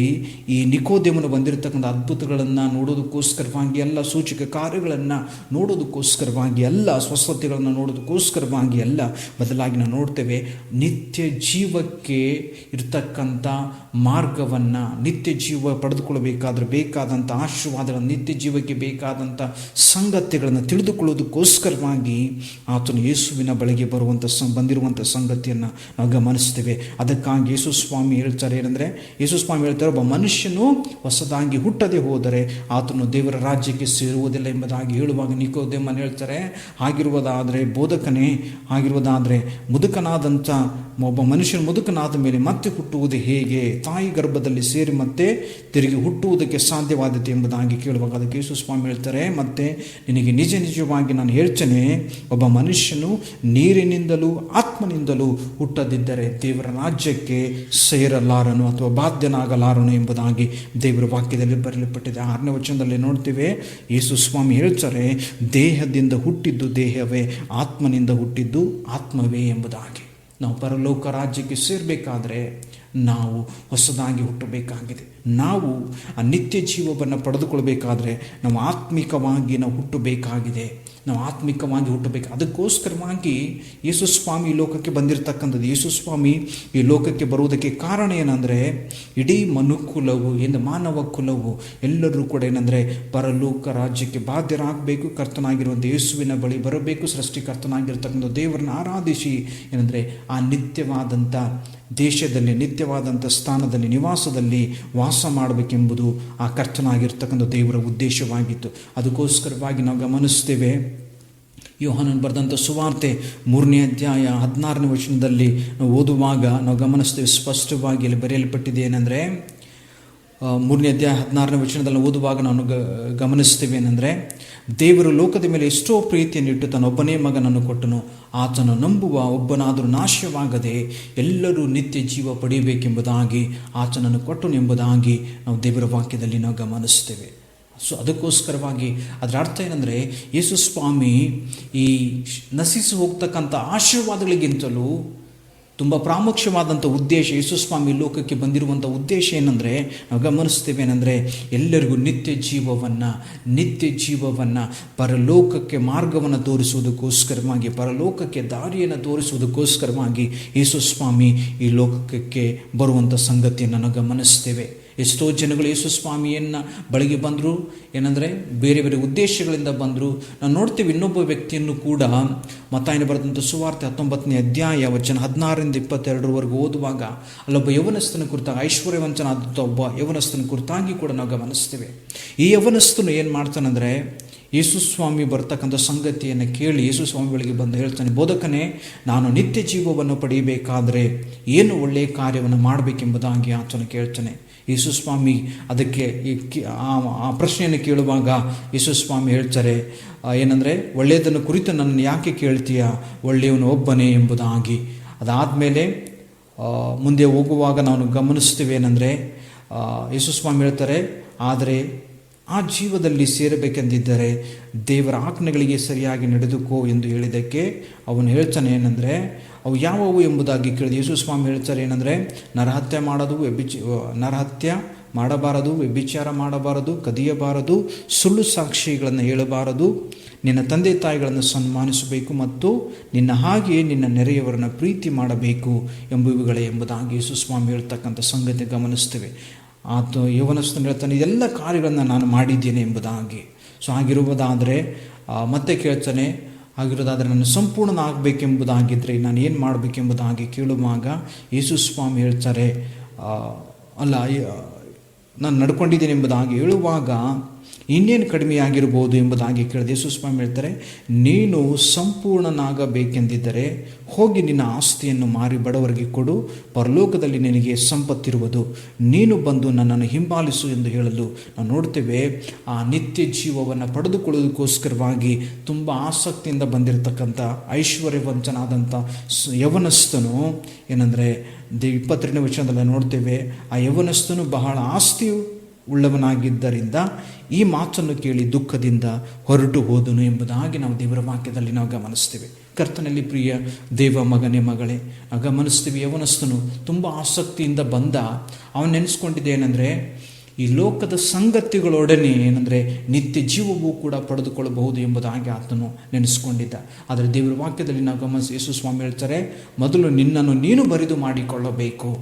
ಈ ನಿಕೋದೇಮನು ಬಂದಿರತಕ್ಕಂಥ ಅದ್ಭುತಗಳನ್ನು ನೋಡೋದಕ್ಕೋಸ್ಕರವಾಗಿ, ಎಲ್ಲ ಸೂಚಕ ಕಾರ್ಯಗಳನ್ನು ನೋಡೋದಕ್ಕೋಸ್ಕರವಾಗಿ, ಎಲ್ಲ ಸ್ವಸ್ಥತೆಗಳನ್ನು ನೋಡೋದಕ್ಕೋಸ್ಕರವಾಗಿ ಅಲ್ಲ, ಬದಲಾಗಿ ನಾವು ನೋಡ್ತೇವೆ ನಿತ್ಯ ಜೀವಕ್ಕೆ ಇರ್ತಕ್ಕಂಥ ಮಾರ್ಗವನ್ನು, ನಿತ್ಯ ಜೀವ ಪಡೆದುಕೊಳ್ಳಬೇಕಾದ್ರೆ ಬೇಕಾದಂಥ ಆಶೀರ್ವಾದಗಳನ್ನು, ನಿತ್ಯ ಜೀವಕ್ಕೆ ಬೇಕಾದಂಥ ಸಂಗತಿಗಳನ್ನು ತಿಳಿದುಕೊಳ್ಳೋದಕ್ಕೋಸ್ಕರವಾಗಿ ಆತನು ಯೇಸುವಿನ ಬಳಿಗೆ ಬಂದಿರುವಂಥ ಸಂಗತಿಯನ್ನು ನಾವು ಗಮನಿಸ್ತೇವೆ. ಅದಕ್ಕಾಗಿ ಯೇಸು ಸ್ವಾಮಿ ಹೇಳ್ತಾರೆ ಏನಂದರೆ, ಒಬ್ಬ ಮನುಷ್ಯನು ಹೊಸದಾಗಿ ಹುಟ್ಟದೆ ಹೋದರೆ ಆತನು ದೇವರ ರಾಜ್ಯಕ್ಕೆ ಸೇರುವುದಿಲ್ಲ ಎಂಬುದಾಗಿ ಹೇಳುವಾಗ ನಿಕೋದೇಮನು ಹೇಳ್ತಾರೆ, ಹಾಗಿರುವುದಾದರೆ ಮುದುಕನಾದಂಥ ಒಬ್ಬ ಮನುಷ್ಯನು ಮುದುಕನಾದ ಮೇಲೆ ಮತ್ತೆ ಹುಟ್ಟುವುದು ಹೇಗೆ? ತಾಯಿ ಗರ್ಭದಲ್ಲಿ ಸೇರಿ ಮತ್ತೆ ತಿರುಗಿ ಹುಟ್ಟುವುದಕ್ಕೆ ಸಾಧ್ಯವಾದೀತೆ ಎಂಬುದಾಗಿ ಕೇಳುವಾಗ ಅದಕ್ಕೆ ಯೇಸು ಸ್ವಾಮಿ ಹೇಳ್ತಾರೆ, ಮತ್ತೆ ನಿನಗೆ ನಿಜವಾಗಿ ನಾನು ಹೇಳ್ತೇನೆ, ಒಬ್ಬ ಮನುಷ್ಯನು ನೀರಿನಿಂದಲೂ ಆತ್ಮನಿಂದಲೂ ಹುಟ್ಟದಿದ್ದರೆ ದೇವರ ರಾಜ್ಯಕ್ಕೆ ಸೇರಲಾರನು ಅಥವಾ ಬಾಧ್ಯನಾಗಲಾರನು ಎಂಬುದಾಗಿ ದೇವರ ವಾಕ್ಯದಲ್ಲಿ ಬರೆಯಲ್ಪಟ್ಟಿದೆ. 6ನೇ ವಚನದಲ್ಲಿ ನೋಡ್ತೇವೆ, ಯೇಸು ಸ್ವಾಮಿ ಹೇಳ್ತಾರೆ, ದೇಹದಿಂದ ಹುಟ್ಟಿದ್ದು ದೇಹವೇ, ಆತ್ಮನಿಂದ ಹುಟ್ಟಿದ್ದು ಆತ್ಮವೇ ಎಂಬುದಾಗಿ. ನಾವು ಪರಲೋಕ ರಾಜ್ಯಕ್ಕೆ ಸೇರಬೇಕಾದ್ರೆ ನಾವು ಹೊಸದಾಗಿ ಹುಟ್ಟಬೇಕಾಗಿದೆ. ನಾವು ಆ ನಿತ್ಯ ಜೀವವನ್ನು ಪಡೆದುಕೊಳ್ಬೇಕಾದ್ರೆ ನಾವು ಆತ್ಮಿಕವಾಗಿ ಹುಟ್ಟಬೇಕಾಗಿದೆ. ಅದಕ್ಕೋಸ್ಕರವಾಗಿ ಯೇಸು ಸ್ವಾಮಿ ಈ ಲೋಕಕ್ಕೆ ಬಂದಿರತಕ್ಕಂಥದ್ದು. ಯೇಸು ಸ್ವಾಮಿ ಈ ಲೋಕಕ್ಕೆ ಬರುವುದಕ್ಕೆ ಕಾರಣ ಏನಂದರೆ, ಇಡೀ ಮಾನವ ಕುಲವು ಎಲ್ಲರೂ ಕೂಡ ಏನಂದರೆ ಪರಲೋಕ ರಾಜ್ಯಕ್ಕೆ ಬಾಧ್ಯರಾಗಬೇಕು, ಕರ್ತನಾಗಿರುವಂಥ ಯೇಸುವಿನ ಬಳಿ ಬರಬೇಕು, ಸೃಷ್ಟಿಕರ್ತನಾಗಿರ್ತಕ್ಕಂಥ ದೇವರನ್ನು ಆರಾಧಿಸಿ ಏನಂದರೆ ಆ ನಿತ್ಯವಾದಂಥ ದೇಶದಲ್ಲಿ, ನಿತ್ಯವಾದಂಥ ಸ್ಥಾನದಲ್ಲಿ, ನಿವಾಸದಲ್ಲಿ ವಾಸ ಮಾಡಬೇಕೆಂಬುದು ಆ ಕರ್ತನಾಗಿರ್ತಕ್ಕಂಥ ದೇವರ ಉದ್ದೇಶವಾಗಿತ್ತು. ಅದಕ್ಕೋಸ್ಕರವಾಗಿ ನಾವು ಗಮನಿಸ್ತೇವೆ, ಯೋಹಾನನು ಬರೆದಂಥ ಸುವಾರ್ತೆ 3ನೇ ಅಧ್ಯಾಯ 16ನೇ ವಚನದಲ್ಲಿ ನಾವು ಓದುವಾಗ ನಾವು ಗಮನಿಸ್ತೇವೆ, ಸ್ಪಷ್ಟವಾಗಿ ಇಲ್ಲಿ ಬರೆಯಲ್ಪಟ್ಟಿದೆ ಏನಂದರೆ, 3ನೇ ಅಧ್ಯಾಯ 16ನೇ ವಚನದಲ್ಲಿ ಓದುವಾಗ ನಾವು ಗಮನಿಸ್ತೇವೆ ಏನಂದರೆ, ದೇವರು ಲೋಕದ ಮೇಲೆ ಎಷ್ಟೋ ಪ್ರೀತಿಯನ್ನು ಇಟ್ಟು ತನ್ನ ಒಬ್ಬನೇ ಮಗನನ್ನು ಕೊಟ್ಟನು, ಆತನು ನಂಬುವ ಒಬ್ಬನಾದರೂ ನಾಶವಾಗದೆ ಎಲ್ಲರೂ ನಿತ್ಯ ಜೀವ ಪಡೆಯಬೇಕೆಂಬುದಾಗಿ ಆತನನ್ನು ಕೊಟ್ಟನು ಎಂಬುದಾಗಿ ನಾವು ದೇವರ ವಾಕ್ಯದಲ್ಲಿ ನಾವು ಗಮನಿಸ್ತೇವೆ. ಅದಕ್ಕೋಸ್ಕರವಾಗಿ ಅದರ ಅರ್ಥ ಏನಂದರೆ, ಯೇಸು ಸ್ವಾಮಿ ಈ ನಶಿಸಿ ಹೋಗ್ತಕ್ಕಂಥ ಆಶೀರ್ವಾದಗಳಿಗಿಂತಲೂ ತುಂಬ ಪ್ರಾಮುಖ್ಯವಾದಂಥ ಉದ್ದೇಶ, ಯೇಸು ಸ್ವಾಮಿ ಲೋಕಕ್ಕೆ ಬಂದಿರುವಂಥ ಉದ್ದೇಶ ಏನಂದರೆ ನಾವು ಗಮನಿಸ್ತೇವೆ ಏನಂದರೆ, ಎಲ್ಲರಿಗೂ ನಿತ್ಯ ಜೀವವನ್ನು ಪರಲೋಕಕ್ಕೆ ಮಾರ್ಗವನ್ನು ತೋರಿಸುವುದಕ್ಕೋಸ್ಕರವಾಗಿ, ಪರಲೋಕಕ್ಕೆ ದಾರಿಯನ್ನು ತೋರಿಸುವುದಕ್ಕೋಸ್ಕರವಾಗಿ ಯೇಸು ಸ್ವಾಮಿ ಈ ಲೋಕಕ್ಕೆ ಬರುವಂಥ ಸಂಗತಿಯನ್ನು ನಾವು ಗಮನಿಸ್ತೇವೆ. ಎಷ್ಟೋ ಜನಗಳು ಯೇಸು ಸ್ವಾಮಿಯನ್ನು ಬಳಿಗೆ ಬಂದರು ಏನಂದರೆ ಬೇರೆ ಬೇರೆ ಉದ್ದೇಶಗಳಿಂದ ಬಂದರು. ನಾವು ನೋಡ್ತೀವಿ ಇನ್ನೊಬ್ಬ ವ್ಯಕ್ತಿಯನ್ನು ಕೂಡ ಮತ್ತಾಯನ ಬರೆದಂಥ ಸುವಾರ್ತೆ 19ನೇ ಅಧ್ಯಾಯ ವಚನ 16ರಿಂದ 22 ಓದುವಾಗ ಅಲ್ಲೊಬ್ಬ ಯವನಸ್ಥನ ಕುರಿತಾಗಿ, ಐಶ್ವರ್ಯವಂತನಾದಂಥ ಒಬ್ಬ ಯವನಸ್ಥನ ಕುರಿತಾಗಿ ಕೂಡ ನಾವು ಗಮನಿಸ್ತೇವೆ. ಈ ಯವನಸ್ಥನು ಏನು ಮಾಡ್ತಾನಂದರೆ, ಯೇಸು ಸ್ವಾಮಿ ಬರ್ತಕ್ಕಂಥ ಸಂಗತಿಯನ್ನು ಕೇಳಿ ಯೇಸು ಸ್ವಾಮಿ ಬಳಿಗೆ ಬಂದು ಹೇಳ್ತಾನೆ, ಬೋಧಕನೇ, ನಾನು ನಿತ್ಯ ಜೀವವನ್ನು ಪಡೆಯಬೇಕಾದರೆ ಏನು ಒಳ್ಳೆಯ ಕಾರ್ಯವನ್ನು ಮಾಡಬೇಕೆಂಬುದಾಗಿ ಆತನು ಕೇಳ್ತಾನೆ. ಯೇಸು ಸ್ವಾಮಿ ಅದಕ್ಕೆ ಆ ಪ್ರಶ್ನೆಯನ್ನು ಕೇಳುವಾಗ ಯೇಸು ಸ್ವಾಮಿ ಹೇಳ್ತಾರೆ ಏನಂದರೆ, ಒಳ್ಳೆಯದನ್ನು ಕುರಿತು ನನ್ನನ್ನು ಯಾಕೆ ಕೇಳ್ತೀಯ, ಒಳ್ಳೆಯವನು ಒಬ್ಬನೇ ಎಂಬುದಾಗಿ. ಅದಾದಮೇಲೆ ಮುಂದೆ ಹೋಗುವಾಗ ನಾವು ಗಮನಿಸ್ತೀವಿ ಏನಂದರೆ, ಯೇಸು ಸ್ವಾಮಿ ಹೇಳ್ತಾರೆ, ಆದರೆ ಆ ಜೀವದಲ್ಲಿ ಸೇರಬೇಕೆಂದಿದ್ದರೆ ದೇವರ ಆಜ್ಞೆಗಳಿಗೆ ಸರಿಯಾಗಿ ನಡೆದುಕೋ ಎಂದು ಹೇಳಿದ್ದಕ್ಕೆ ಅವನು ಹೇಳ್ತಾನೆ ಏನಂದರೆ, ಅವು ಯಾವುವು ಎಂಬುದಾಗಿ ಕೇಳಿದ ಯೇಸು ಸ್ವಾಮಿ ಹೇಳ್ತಾರೆ ಏನಂದರೆ, ನರಹತ್ಯೆ ಮಾಡಬಾರದು, ವ್ಯಭಿಚಾರ ಮಾಡಬಾರದು, ಕದಿಯಬಾರದು, ಸುಳ್ಳು ಸಾಕ್ಷಿಗಳನ್ನು ಹೇಳಬಾರದು, ನಿನ್ನ ತಂದೆ ತಾಯಿಗಳನ್ನು ಸನ್ಮಾನಿಸಬೇಕು ಮತ್ತು ನಿನ್ನ ಹಾಗೆಯೇ ನಿನ್ನ ನೆರೆಯವರನ್ನು ಪ್ರೀತಿ ಮಾಡಬೇಕು ಎಂಬುವುಗಳೇ ಎಂಬುದಾಗಿ ಯೇಸು ಸ್ವಾಮಿ ಹೇಳ್ತಕ್ಕಂಥ ಸಂಗತಿ ಗಮನಿಸ್ತೇವೆ. ಆತ ಯೌವನಸ್ಥನು ಹೇಳ್ತಾನೆ, ಎಲ್ಲ ಕಾರ್ಯಗಳನ್ನು ನಾನು ಮಾಡಿದ್ದೇನೆ ಎಂಬುದಾಗಿ. ಸೊ ಆಗಿರುವುದಾದರೆ ಮತ್ತೆ ಕೇಳ್ತಾನೆ, ಆಗಿರೋದಾದರೆ ನಾನು ಸಂಪೂರ್ಣನಾಗಬೇಕೆಂಬುದಾಗಿದ್ದರೆ ನಾನು ಏನು ಮಾಡಬೇಕೆಂಬುದಾಗಿ ಕೇಳುವಾಗ ಯೇಸು ಸ್ವಾಮಿ ಹೇಳ್ತಾರೆ, ಅಲ್ಲ ನಾನು ನಡ್ಕೊಂಡಿದ್ದೇನೆ ಎಂಬುದಾಗಿ ಹೇಳುವಾಗ ಇನ್ನೇನು ಕಡಿಮೆಯಾಗಿರ್ಬೋದು ಎಂಬುದಾಗಿ ಕೇಳಿದೆ. ಯೇಸು ಸ್ವಾಮಿ ಹೇಳ್ತಾರೆ, ನೀನು ಸಂಪೂರ್ಣನಾಗಬೇಕೆಂದಿದ್ದರೆ ಹೋಗಿ ನಿನ್ನ ಆಸ್ತಿಯನ್ನು ಮಾರಿ ಬಡವರಿಗೆ ಕೊಡು, ಪರಲೋಕದಲ್ಲಿ ನಿನಗೆ ಸಂಪತ್ತಿರುವುದು, ನೀನು ಬಂದು ನನ್ನನ್ನು ಹಿಂಬಾಲಿಸು ಎಂದು ಹೇಳಲು ನಾವು ನೋಡ್ತೇವೆ. ಆ ನಿತ್ಯ ಜೀವವನ್ನು ಪಡೆದುಕೊಳ್ಳೋದಕ್ಕೋಸ್ಕರವಾಗಿ ತುಂಬ ಆಸಕ್ತಿಯಿಂದ ಬಂದಿರತಕ್ಕಂಥ ಐಶ್ವರ್ಯವಂತನಾದಂಥ ಯೌವನಸ್ಥನು ಏನಂದರೆ 22ನೇ ವಚನದಲ್ಲಿ ನೋಡ್ತೇವೆ, ಆ ಯೌವನಸ್ಥನು ಬಹಳ ಆಸ್ತಿಯು ಉಳ್ಳವನಾಗಿದ್ದರಿಂದ ಈ ಮಾತನ್ನು ಕೇಳಿ ದುಃಖದಿಂದ ಹೊರಟು ಹೋದನು ಎಂಬುದಾಗಿ ನಾವು ದೇವರ ವಾಕ್ಯದಲ್ಲಿ ನಾವು ಗಮನಿಸ್ತೇವೆ. ಕರ್ತನಲ್ಲಿ ಪ್ರಿಯ ದೇವ ಮಗನೇ ಮಗಳೇ, ಗಮನಿಸ್ತೀವಿ, ಯೌವನಸ್ಥನು ತುಂಬ ಆಸಕ್ತಿಯಿಂದ ಬಂದ. ಅವನು ನೆನೆಸ್ಕೊಂಡಿದ್ದೆ ಏನಂದರೆ, ಈ ಲೋಕದ ಸಂಗತಿಗಳೊಡನೆ ಏನಂದರೆ ನಿತ್ಯ ಜೀವವೂ ಕೂಡ ಪಡೆದುಕೊಳ್ಳಬಹುದು ಎಂಬುದಾಗಿ ಆತನು ನೆನೆಸ್ಕೊಂಡಿದ್ದ. ಆದರೆ ದೇವರ ವಾಕ್ಯದಲ್ಲಿ ನಾವು ಗಮನಿಸಿ ಯೇಸು ಸ್ವಾಮಿ ಹೇಳ್ತಾರೆ, ಮೊದಲು ನಿನ್ನನ್ನು ನೀನು ಬರಿದು ಮಾಡಿಕೊಳ್ಳಬೇಕು.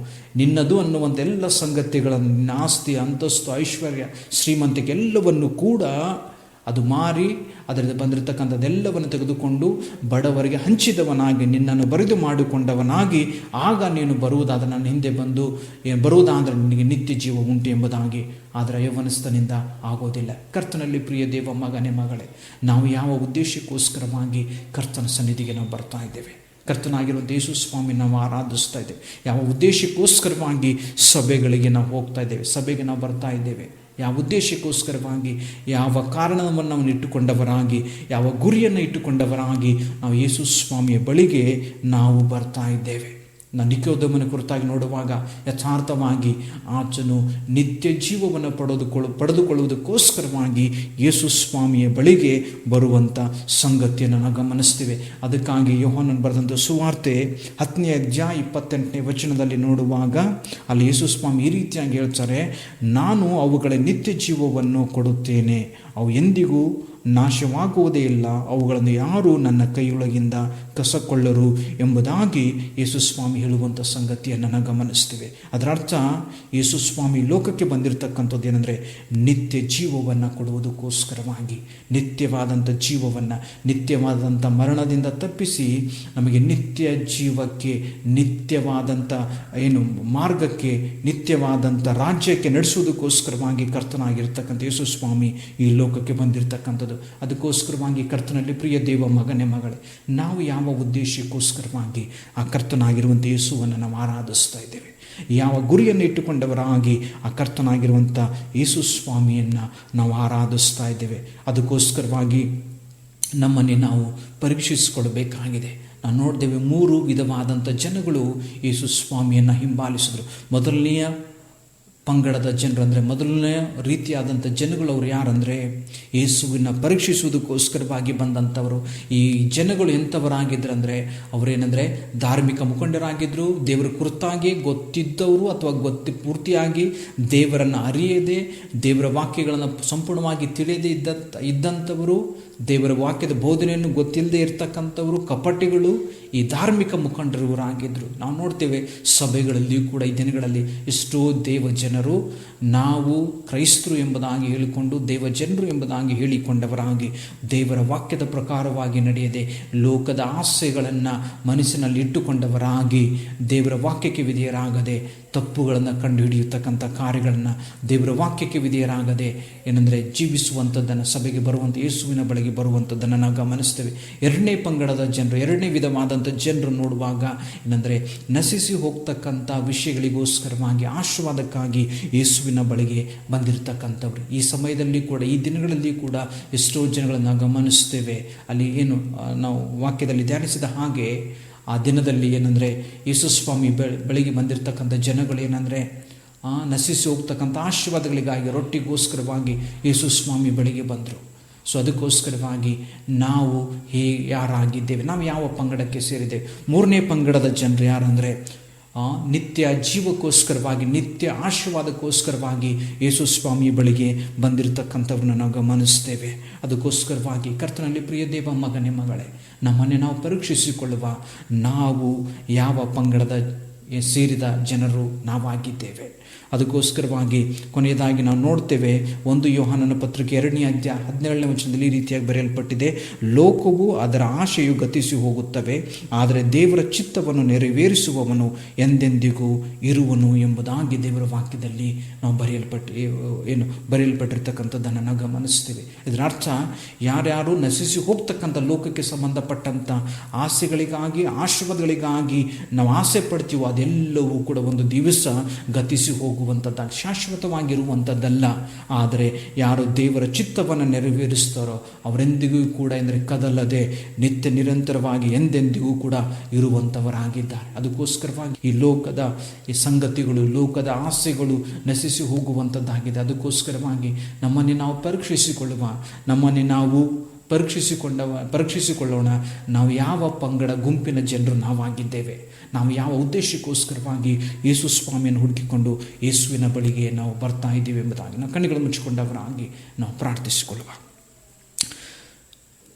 ನಿನ್ನದು ಅನ್ನುವಂಥ ಎಲ್ಲ ಸಂಗತಿಗಳನ್ನು, ನಿನ್ನ ಆಸ್ತಿ, ಅಂತಸ್ತು, ಐಶ್ವರ್ಯ, ಶ್ರೀಮಂತಿಕೆ ಎಲ್ಲವನ್ನು ಕೂಡ ಅದು ಮಾರಿ ಅದರಿಂದ ಬಂದಿರತಕ್ಕಂಥದ್ದೆಲ್ಲವನ್ನು ತೆಗೆದುಕೊಂಡು ಬಡವರಿಗೆ ಹಂಚಿದವನಾಗಿ, ನಿನ್ನನ್ನು ಬರಿದು ಮಾಡಿಕೊಂಡವನಾಗಿ, ಆಗ ನೀನು ಬರುವುದಾದರೆ ನನ್ನ ಹಿಂದೆ ಬಂದು ಬರುವುದಾದರೆ ನಿನಗೆ ನಿತ್ಯ ಜೀವ ಉಂಟು ಎಂಬುದಾಗಿ. ಆದರೆ ಯೌವನಸ್ಥನಿಂದ ಆಗೋದಿಲ್ಲ. ಕರ್ತನಲ್ಲಿ ಪ್ರಿಯ ದೇವ ಮಗನೇ ಮಗಳೇ, ನಾವು ಯಾವ ಉದ್ದೇಶಕ್ಕೋಸ್ಕರವಾಗಿ ಕರ್ತನ ಸನ್ನಿಧಿಗೆ ನಾವು ಬರ್ತಾ ಇದ್ದೇವೆ? ಕರ್ತನಾಗಿರುವಂಥ ಯೇಸು ಸ್ವಾಮಿ ನಾವು ಆರಾಧಿಸ್ತಾ ಇದ್ದೇವೆ. ಯಾವ ಉದ್ದೇಶಕ್ಕೋಸ್ಕರವಾಗಿ ಸಭೆಗಳಿಗೆ ನಾವು ಹೋಗ್ತಾ ಇದ್ದೇವೆ, ಸಭೆಗೆ ನಾವು ಬರ್ತಾ ಇದ್ದೇವೆ? ಯಾವ ಉದ್ದೇಶಕ್ಕೋಸ್ಕರವಾಗಿ, ಯಾವ ಕಾರಣವನ್ನು ನಾವು ಇಟ್ಟುಕೊಂಡವರಾಗಿ, ಯಾವ ಗುರಿಯನ್ನು ಇಟ್ಟುಕೊಂಡವರಾಗಿ ನಾವು ಯೇಸು ಸ್ವಾಮಿಯ ಬಳಿಗೆ ನಾವು ಬರ್ತಾ ಇದ್ದೇವೆ? ನಿಕೋದೇಮನ ಕುರಿತಾಗಿ ನೋಡುವಾಗ ಯಥಾರ್ಥವಾಗಿ ಆತನು ನಿತ್ಯ ಜೀವವನ್ನು ಪಡೆದುಕೊಳ್ಳುವುದಕ್ಕೋಸ್ಕರವಾಗಿ ಯೇಸು ಸ್ವಾಮಿಯ ಬಳಿಗೆ ಬರುವಂಥ ಸಂಗತಿಯನ್ನು ನಾವು ಗಮನಿಸ್ತೀವಿ. ಅದಕ್ಕಾಗಿ ಯೋಹಾನನು ಬರೆದಂಥ ಸುವಾರ್ತೆ 10ನೇ ಅಧ್ಯಾಯ 28ನೇ ವಚನದಲ್ಲಿ ನೋಡುವಾಗ ಅಲ್ಲಿ ಯೇಸು ಸ್ವಾಮಿ ಈ ರೀತಿಯಾಗಿ ಹೇಳ್ತಾರೆ, ನಾನು ಅವುಗಳ ನಿತ್ಯ ಜೀವವನ್ನು ಕೊಡುತ್ತೇನೆ, ಅವು ಎಂದಿಗೂ ನಾಶವಾಗುವುದೇ ಇಲ್ಲ, ಅವುಗಳನ್ನು ಯಾರೂ ನನ್ನ ಕೈಯೊಳಗಿಂದ ಕಸಕೊಳ್ಳರು ಎಂಬುದಾಗಿ ಯೇಸು ಸ್ವಾಮಿ ಹೇಳುವಂಥ ಸಂಗತಿಯನ್ನು ನಾವು ಗಮನಿಸ್ತೀವಿ. ಅದರ ಅರ್ಥ ಯೇಸು ಸ್ವಾಮಿ ಲೋಕಕ್ಕೆ ಬಂದಿರತಕ್ಕಂಥದ್ದು ಏನಂದರೆ ನಿತ್ಯ ಜೀವವನ್ನು ಕೊಡುವುದಕ್ಕೋಸ್ಕರವಾಗಿ, ನಿತ್ಯವಾದಂಥ ಜೀವವನ್ನು, ನಿತ್ಯವಾದಂಥ ಮರಣದಿಂದ ತಪ್ಪಿಸಿ ನಮಗೆ ನಿತ್ಯ ಜೀವಕ್ಕೆ, ನಿತ್ಯವಾದಂಥ ಮಾರ್ಗಕ್ಕೆ, ನಿತ್ಯವಾದಂಥ ರಾಜ್ಯಕ್ಕೆ ನಡೆಸುವುದಕ್ಕೋಸ್ಕರವಾಗಿ ಕರ್ತನಾಗಿರ್ತಕ್ಕಂಥ ಯೇಸು ಸ್ವಾಮಿ ಈ ಲೋಕಕ್ಕೆ ಬಂದಿರತಕ್ಕಂಥದ್ದು. ಅದಕ್ಕೋಸ್ಕರವಾಗಿ ಕರ್ತನಲ್ಲಿ ಪ್ರಿಯ ದೇವ ಮಗನೇ ಮಗಳೇ, ನಾವು ಯಾವ ಉದ್ದೇಶಕ್ಕೋಸ್ಕರವಾಗಿ ಆ ಕರ್ತನಾಗಿರುವಂಥ ಯೇಸುವನ್ನು ನಾವು ಆರಾಧಿಸ್ತಾ ಇದ್ದೇವೆ? ಯಾವ ಗುರಿಯನ್ನು ಇಟ್ಟುಕೊಂಡವರಾಗಿ ಆ ಕರ್ತನಾಗಿರುವಂಥ ಯೇಸು ಸ್ವಾಮಿಯನ್ನು ನಾವು ಆರಾಧಿಸ್ತಾ ಇದ್ದೇವೆ? ಅದಕ್ಕೋಸ್ಕರವಾಗಿ ನಮ್ಮನ್ನೇ ನಾವು ಪರೀಕ್ಷಿಸಿಕೊಳ್ಳಬೇಕಾಗಿದೆ. ನಾವು ನೋಡ್ತೇವೆ, 3 ವಿಧವಾದಂಥ ಜನಗಳು ಯೇಸು ಸ್ವಾಮಿಯನ್ನು ಹಿಂಬಾಲಿಸಿದರು. ಮೊದಲನೆಯ ಪಂಗಡದ ಜನರು ಅಂದರೆ ಮೊದಲನೇ ರೀತಿಯಾದಂಥ ಜನಗಳು ಅವರು ಯಾರಂದರೆ ಯೇಸುವಿನ ಪರೀಕ್ಷಿಸುವುದಕ್ಕೋಸ್ಕರವಾಗಿ ಬಂದಂಥವರು. ಈ ಜನಗಳು ಎಂಥವರಾಗಿದ್ರು ಅಂದರೆ ಅವರೇನೆಂದರೆ ಧಾರ್ಮಿಕ ಮುಖಂಡರಾಗಿದ್ದರು, ದೇವರ ಕುರಿತಾಗಿ ಗೊತ್ತಿದ್ದವರು ಅಥವಾ ಪೂರ್ತಿಯಾಗಿ ದೇವರನ್ನು ಅರಿಯದೆ, ದೇವರ ವಾಕ್ಯಗಳನ್ನು ಸಂಪೂರ್ಣವಾಗಿ ತಿಳಿಯದೇ ಇದ್ದಂಥವರು, ದೇವರ ವಾಕ್ಯದ ಬೋಧನೆಯನ್ನು ಗೊತ್ತಿಲ್ಲದೆ ಇರತಕ್ಕಂಥವರು, ಕಪಟಿಗಳು, ಈ ಧಾರ್ಮಿಕ ಮುಖಂಡರವರಾಗಿದ್ದರು. ನಾವು ನೋಡ್ತೇವೆ ಸಭೆಗಳಲ್ಲಿ ಕೂಡ ಈ ದಿನಗಳಲ್ಲಿ ಎಷ್ಟೋ ದೇವ ಜನರು ನಾವು ಕ್ರೈಸ್ತರು ಎಂಬುದಾಗಿ ಹೇಳಿಕೊಂಡು, ದೇವ ಜನರು ಎಂಬುದಾಗಿ ಹೇಳಿಕೊಂಡವರಾಗಿ, ದೇವರ ವಾಕ್ಯದ ಪ್ರಕಾರವಾಗಿ ನಡೆಯದೆ ಲೋಕದ ಆಸೆಗಳನ್ನು ಮನಸ್ಸಿನಲ್ಲಿ ಇಟ್ಟುಕೊಂಡವರಾಗಿ, ದೇವರ ವಾಕ್ಯಕ್ಕೆ ವಿಧೇಯರಾಗದೆ ತಪ್ಪುಗಳನ್ನು ಕಂಡುಹಿಡಿಯತಕ್ಕಂಥ ಕಾರ್ಯಗಳನ್ನು, ದೇವರ ವಾಕ್ಯಕ್ಕೆ ವಿಧೇಯರಾಗದೆ ಏನಂದರೆ ಜೀವಿಸುವಂಥದ್ದನ್ನು, ಸಭೆಗೆ ಬರುವಂಥ ಯೇಸುವಿನ ಬಳಿಗೆ ಬರುವಂಥದ್ದನ್ನು ನಾವು ಗಮನಿಸ್ತೇವೆ. 2ನೇ ಪಂಗಡದ ಜನರು, 2ನೇ ವಿಧವಾದಂಥ ಜನರು ನೋಡುವಾಗ ಏನಂದರೆ ನಶಿಸಿ ಹೋಗ್ತಕ್ಕಂಥ ವಿಷಯಗಳಿಗೋಸ್ಕರವಾಗಿ, ಆಶೀರ್ವಾದಕ್ಕಾಗಿ ಯೇಸುವಿನ ಬಳಿಗೆ ಬಂದಿರತಕ್ಕಂಥವ್ರು. ಈ ಸಮಯದಲ್ಲಿ ಕೂಡ, ಈ ದಿನಗಳಲ್ಲಿ ಕೂಡ ಎಷ್ಟೋ ಜನಗಳನ್ನು ನಾವು ಗಮನಿಸ್ತೇವೆ. ಅಲ್ಲಿ ನಾವು ವಾಕ್ಯದಲ್ಲಿ ಧ್ಯಾನಿಸಿದ ಹಾಗೆ ಆ ದಿನದಲ್ಲಿ ಏನಂದರೆ ಯೇಸು ಸ್ವಾಮಿ ಬಳಿಗೆ ಬಂದಿರತಕ್ಕಂಥ ಜನಗಳು ಏನಂದರೆ ನಶಿಸಿ ಹೋಗ್ತಕ್ಕಂಥ ಆಶೀರ್ವಾದಗಳಿಗಾಗಿ, ರೊಟ್ಟಿಗೋಸ್ಕರವಾಗಿ ಯೇಸು ಸ್ವಾಮಿ ಬಳಿಗೆ ಬಂದರು. ಸೊ ಅದಕ್ಕೋಸ್ಕರವಾಗಿ ನಾವು ಯಾರಾಗಿದ್ದೇವೆ? ನಾವು ಯಾವ ಪಂಗಡಕ್ಕೆ ಸೇರಿದ್ದೇವೆ? 3ನೇ ಪಂಗಡದ ಜನರು ಯಾರಂದರೆ ನಿತ್ಯ ಜೀವಕ್ಕೋಸ್ಕರವಾಗಿ, ನಿತ್ಯ ಆಶೀರ್ವಾದಕ್ಕೋಸ್ಕರವಾಗಿ ಯೇಸು ಸ್ವಾಮಿ ಬಳಿಗೆ ಬಂದಿರತಕ್ಕಂಥವ್ರನ್ನ ನಾವು ಗಮನಿಸ್ತೇವೆ. ಅದಕ್ಕೋಸ್ಕರವಾಗಿ ಕರ್ತನಲ್ಲಿ ಪ್ರಿಯ ದೇವ ಮಗನೇ ಮಗಳೇ, ನಮ್ಮನ್ನೇ ನಾವು ಪರೀಕ್ಷಿಸಿಕೊಳ್ಳುವ, ನಾವು ಯಾವ ಪಂಗಡದ ಸೇರಿದ ಜನರು ನಾವಾಗಿದ್ದೇವೆ? ಅದಕ್ಕೋಸ್ಕರವಾಗಿ ಕೊನೆಯದಾಗಿ ನಾವು ನೋಡ್ತೇವೆ 1 ಯೋಹಾನನ ಪತ್ರಿಕೆ 2ನೇ ಅಧ್ಯಾಯ 17ನೇ ವಚನದಲ್ಲಿ ಈ ರೀತಿಯಾಗಿ ಬರೆಯಲ್ಪಟ್ಟಿದೆ, ಲೋಕವು ಅದರ ಆಶೆಯು ಗತಿಸಿ ಹೋಗುತ್ತವೆ, ಆದರೆ ದೇವರ ಚಿತ್ತವನ್ನು ನೆರವೇರಿಸುವವನು ಎಂದೆಂದಿಗೂ ಇರುವನು ಎಂಬುದಾಗಿ ದೇವರ ವಾಕ್ಯದಲ್ಲಿ ನಾವು ಬರೆಯಲ್ಪಟ್ಟಿರ್ತಕ್ಕಂಥದ್ದನ್ನು ನಾವು ಗಮನಿಸ್ತೀವಿ. ಇದರ ಅರ್ಥ ಯಾರ್ಯಾರು ನಶಿಸಿ ಹೋಗ್ತಕ್ಕಂಥ ಲೋಕಕ್ಕೆ ಸಂಬಂಧಪಟ್ಟಂಥ ಆಸೆಗಳಿಗಾಗಿ ಆಶೀರ್ವಾದಗಳಿಗಾಗಿ ನಾವು ಆಸೆ ಪಡ್ತೀವೋ ಅದೆಲ್ಲವೂ ಕೂಡ ಒಂದು ದಿವಸ ಗತಿಸಿ ಹೋಗುವಂಥದ್ದಾಗಿ ಶಾಶ್ವತವಾಗಿರುವಂಥದ್ದಲ್ಲ. ಆದರೆ ಯಾರು ದೇವರ ಚಿತ್ತವನ್ನು ನೆರವೇರಿಸ್ತಾರೋ ಅವರೆಂದಿಗೂ ಕೂಡ ಅಂದರೆ ಕದಲದೆ ನಿತ್ಯ ನಿರಂತರವಾಗಿ ಎಂದೆಂದಿಗೂ ಕೂಡ ಇರುವಂಥವರಾಗಿದ್ದಾರೆ. ಅದಕ್ಕೋಸ್ಕರವಾಗಿ ಈ ಲೋಕದ ಈ ಸಂಗತಿಗಳು, ಲೋಕದ ಆಸೆಗಳು ನಶಿಸಿ ಹೋಗುವಂಥದ್ದಾಗಿದೆ. ಅದಕ್ಕೋಸ್ಕರವಾಗಿ ನಮ್ಮನ್ನು ನಾವು ಪರೀಕ್ಷಿಸಿಕೊಳ್ಳೋಣ. ನಾವು ಯಾವ ಪಂಗಡ ಗುಂಪಿನ ಜನರು ನಾವಾಗಿದ್ದೇವೆ, ನಾವು ಯಾವ ಉದ್ದೇಶಕ್ಕೋಸ್ಕರವಾಗಿ ಯೇಸು ಸ್ವಾಮಿಯನ್ನು ಹುಡುಕಿಕೊಂಡು ಯೇಸುವಿನ ಬಳಿಗೆ ನಾವು ಬರ್ತಾ ಇದ್ದೀವಿ ಎಂಬುದಾಗಿ ನಾವು ಕಣ್ಣುಗಳನ್ನು ಮುಚ್ಚಿಕೊಂಡವರಾಗಿ ನಾವು ಪ್ರಾರ್ಥಿಸಿಕೊಳ್ಳುವ.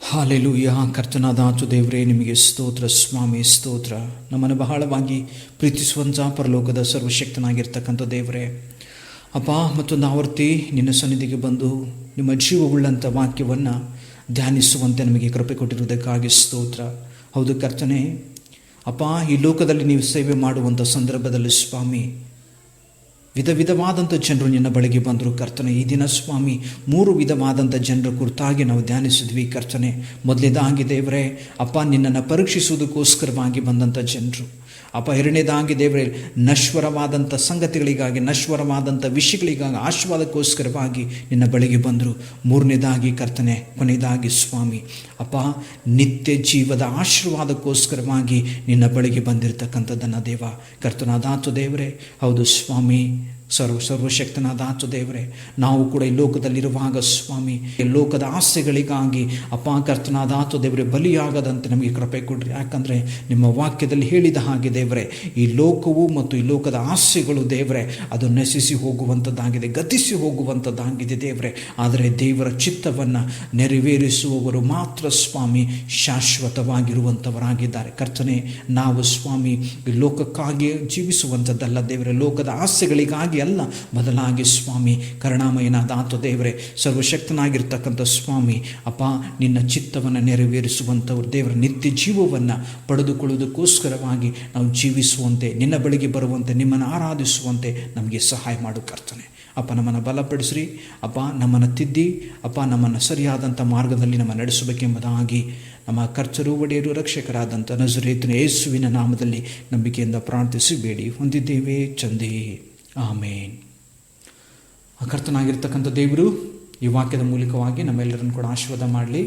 ಹಾಲೆಲೂಯ. ಕರ್ತನಾದ ದೇವರೇ, ನಿಮಗೆ ಸ್ತೋತ್ರ ಸ್ವಾಮಿ, ಸ್ತೋತ್ರ. ನಮ್ಮನ್ನು ಬಹಳವಾಗಿ ಪ್ರೀತಿಸುವಂಥ ಪರಲೋಕದ ಸರ್ವಶಕ್ತನಾಗಿರ್ತಕ್ಕಂಥ ದೇವರೇ, ಅಪ್ಪ, ಮತ್ತೊಂದು ಆವರ್ತಿ ನಿನ್ನ ಸನ್ನಿಧಿಗೆ ಬಂದು ನಿಮ್ಮ ಜೀವವುಳ್ಳಂಥ ವಾಕ್ಯವನ್ನು ಧ್ಯಾನಿಸುವಂತೆ ನಮಗೆ ಕೃಪೆ ಕೊಟ್ಟಿರುವುದಕ್ಕಾಗಿ ಸ್ತೋತ್ರ. ಹೌದು ಕರ್ತನೆ, ಅಪ್ಪ, ಈ ಲೋಕದಲ್ಲಿ ನೀವು ಸೇವೆ ಮಾಡುವಂಥ ಸಂದರ್ಭದಲ್ಲಿ ಸ್ವಾಮಿ ವಿಧವಾದಂಥ ಜನರು ನಿನ್ನ ಬಳಿಗೆ ಬಂದರು ಕರ್ತನೆ. ಈ ದಿನ ಸ್ವಾಮಿ 3 ವಿಧವಾದಂಥ ಜನರ ಕುರಿತಾಗಿ ನಾವು ಧ್ಯಾನಿಸಿದ್ವಿ ಕರ್ತನೆ. ಮೊದಲನೇದಾಗಿ ದೇವರೇ ಅಪ್ಪ, ನಿನ್ನನ್ನು ಪರೀಕ್ಷಿಸುವುದಕ್ಕೋಸ್ಕರವಾಗಿ ಬಂದಂಥ ಜನರು. ಅಪ್ಪ, ಎರಡನೇದಾಗಿ ದೇವರೇ ನಶ್ವರವಾದಂಥ ಸಂಗತಿಗಳಿಗಾಗಿ, ನಶ್ವರವಾದಂಥ ವಿಷಯಗಳಿಗಾಗಿ, ಆಶೀರ್ವಾದಕ್ಕೋಸ್ಕರವಾಗಿ ನಿನ್ನ ಬಳಿಗೆ ಬಂದರು. ಮೂರನೇದಾಗಿ ಕರ್ತನೆ, ಕೊನೆಯದಾಗಿ ಸ್ವಾಮಿ ಅಪ್ಪ, ನಿತ್ಯ ಜೀವದ ಆಶೀರ್ವಾದಕ್ಕೋಸ್ಕರವಾಗಿ ನಿನ್ನ ಬಳಿಗೆ ಬಂದಿರತಕ್ಕಂಥದ್ದನ್ನು ದೇವ ಕರ್ತನಾದಾತು ದೇವರೇ. ಹೌದು ಸ್ವಾಮಿ, ಸರ್ವಶಕ್ತನಾದಾತು ದೇವರೇ, ನಾವು ಕೂಡ ಈ ಲೋಕದಲ್ಲಿರುವಾಗ ಸ್ವಾಮಿ ಲೋಕದ ಆಸೆಗಳಿಗಾಗಿ ಅಪ್ಪ ಕರ್ತನಾದಾತು ದೇವರೇ ಬಲಿಯಾಗದಂತೆ ನಮಗೆ ಕೃಪೆ ಕೊಡ್ರಿ. ಯಾಕಂದರೆ ನಿಮ್ಮ ವಾಕ್ಯದಲ್ಲಿ ಹೇಳಿದ ಹಾಗೆ ದೇವರೇ, ಈ ಲೋಕವು ಮತ್ತು ಈ ಲೋಕದ ಆಸೆಗಳು ದೇವರೇ ಅದು ನಶಿಸಿ ಹೋಗುವಂಥದ್ದಾಗಿದೆ, ಗತಿಸಿ ಹೋಗುವಂಥದ್ದಾಗಿದೆ ದೇವರೇ. ಆದರೆ ದೇವರ ಚಿತ್ತವನ್ನು ನೆರವೇರಿಸುವವರು ಮಾತ್ರ ಸ್ವಾಮಿ ಶಾಶ್ವತವಾಗಿರುವಂಥವರಾಗಿದ್ದಾರೆ ಕರ್ತನೆ. ನಾವು ಸ್ವಾಮಿ ಈ ಲೋಕಕ್ಕಾಗಿ ಜೀವಿಸುವಂಥದ್ದಲ್ಲ ದೇವರೇ, ಲೋಕದ ಆಸೆಗಳಿಗಾಗಿ ಅಲ್ಲ, ಬದಲಾಗಿ ಸ್ವಾಮಿ ಕರುಣಾಮಯನಾದ ದೇವರೇ, ಸರ್ವಶಕ್ತನಾಗಿರ್ತಕ್ಕಂಥ ಸ್ವಾಮಿ ಅಪ್ಪ, ನಿನ್ನ ಚಿತ್ತವನ್ನು ನೆರವೇರಿಸುವಂಥವ್ರು ದೇವರ ನಿತ್ಯ ಜೀವವನ್ನು ಪಡೆದುಕೊಳ್ಳುವುದಕ್ಕೋಸ್ಕರವಾಗಿ ನಾವು ಜೀವಿಸುವಂತೆ, ನಿನ್ನ ಬಳಿಗೆ ಬರುವಂತೆ, ನಿಮ್ಮನ್ನು ಆರಾಧಿಸುವಂತೆ ನಮಗೆ ಸಹಾಯ ಮಾಡು ಕರ್ತನೆ. ಅಪ್ಪ, ನಮ್ಮನ್ನು ಬಲಪಡಿಸ್ರಿ ಅಪ್ಪ, ನಮ್ಮನ್ನು ತಿದ್ದಿ ಅಪ್ಪ, ನಮ್ಮನ್ನು ಸರಿಯಾದಂಥ ಮಾರ್ಗದಲ್ಲಿ ನಮ್ಮ ನಡೆಸಬೇಕೆಂಬುದಾಗಿ ನಮ್ಮ ಕರ್ತರು ಒಡೆಯರು ರಕ್ಷಕರಾದಂಥ ನಜರೇತಿನ ಯೇಸುವಿನ ನಾಮದಲ್ಲಿ ನಂಬಿಕೆಯಿಂದ ಪ್ರಾರ್ಥಿಸಿ ಬೇಡಿ ಹೊಂದಿದ್ದೇವೆ ಚಂದೇ, ಆಮೇನ್. ಕರ್ತನಾಗಿರ್ತಕ್ಕಂಥ ದೇವರು ಈ ವಾಕ್ಯದ ಮೂಲಕವಾಗಿ ನಮ್ಮೆಲ್ಲರನ್ನು ಕೂಡ ಆಶೀರ್ವಾದ ಮಾಡಲಿ.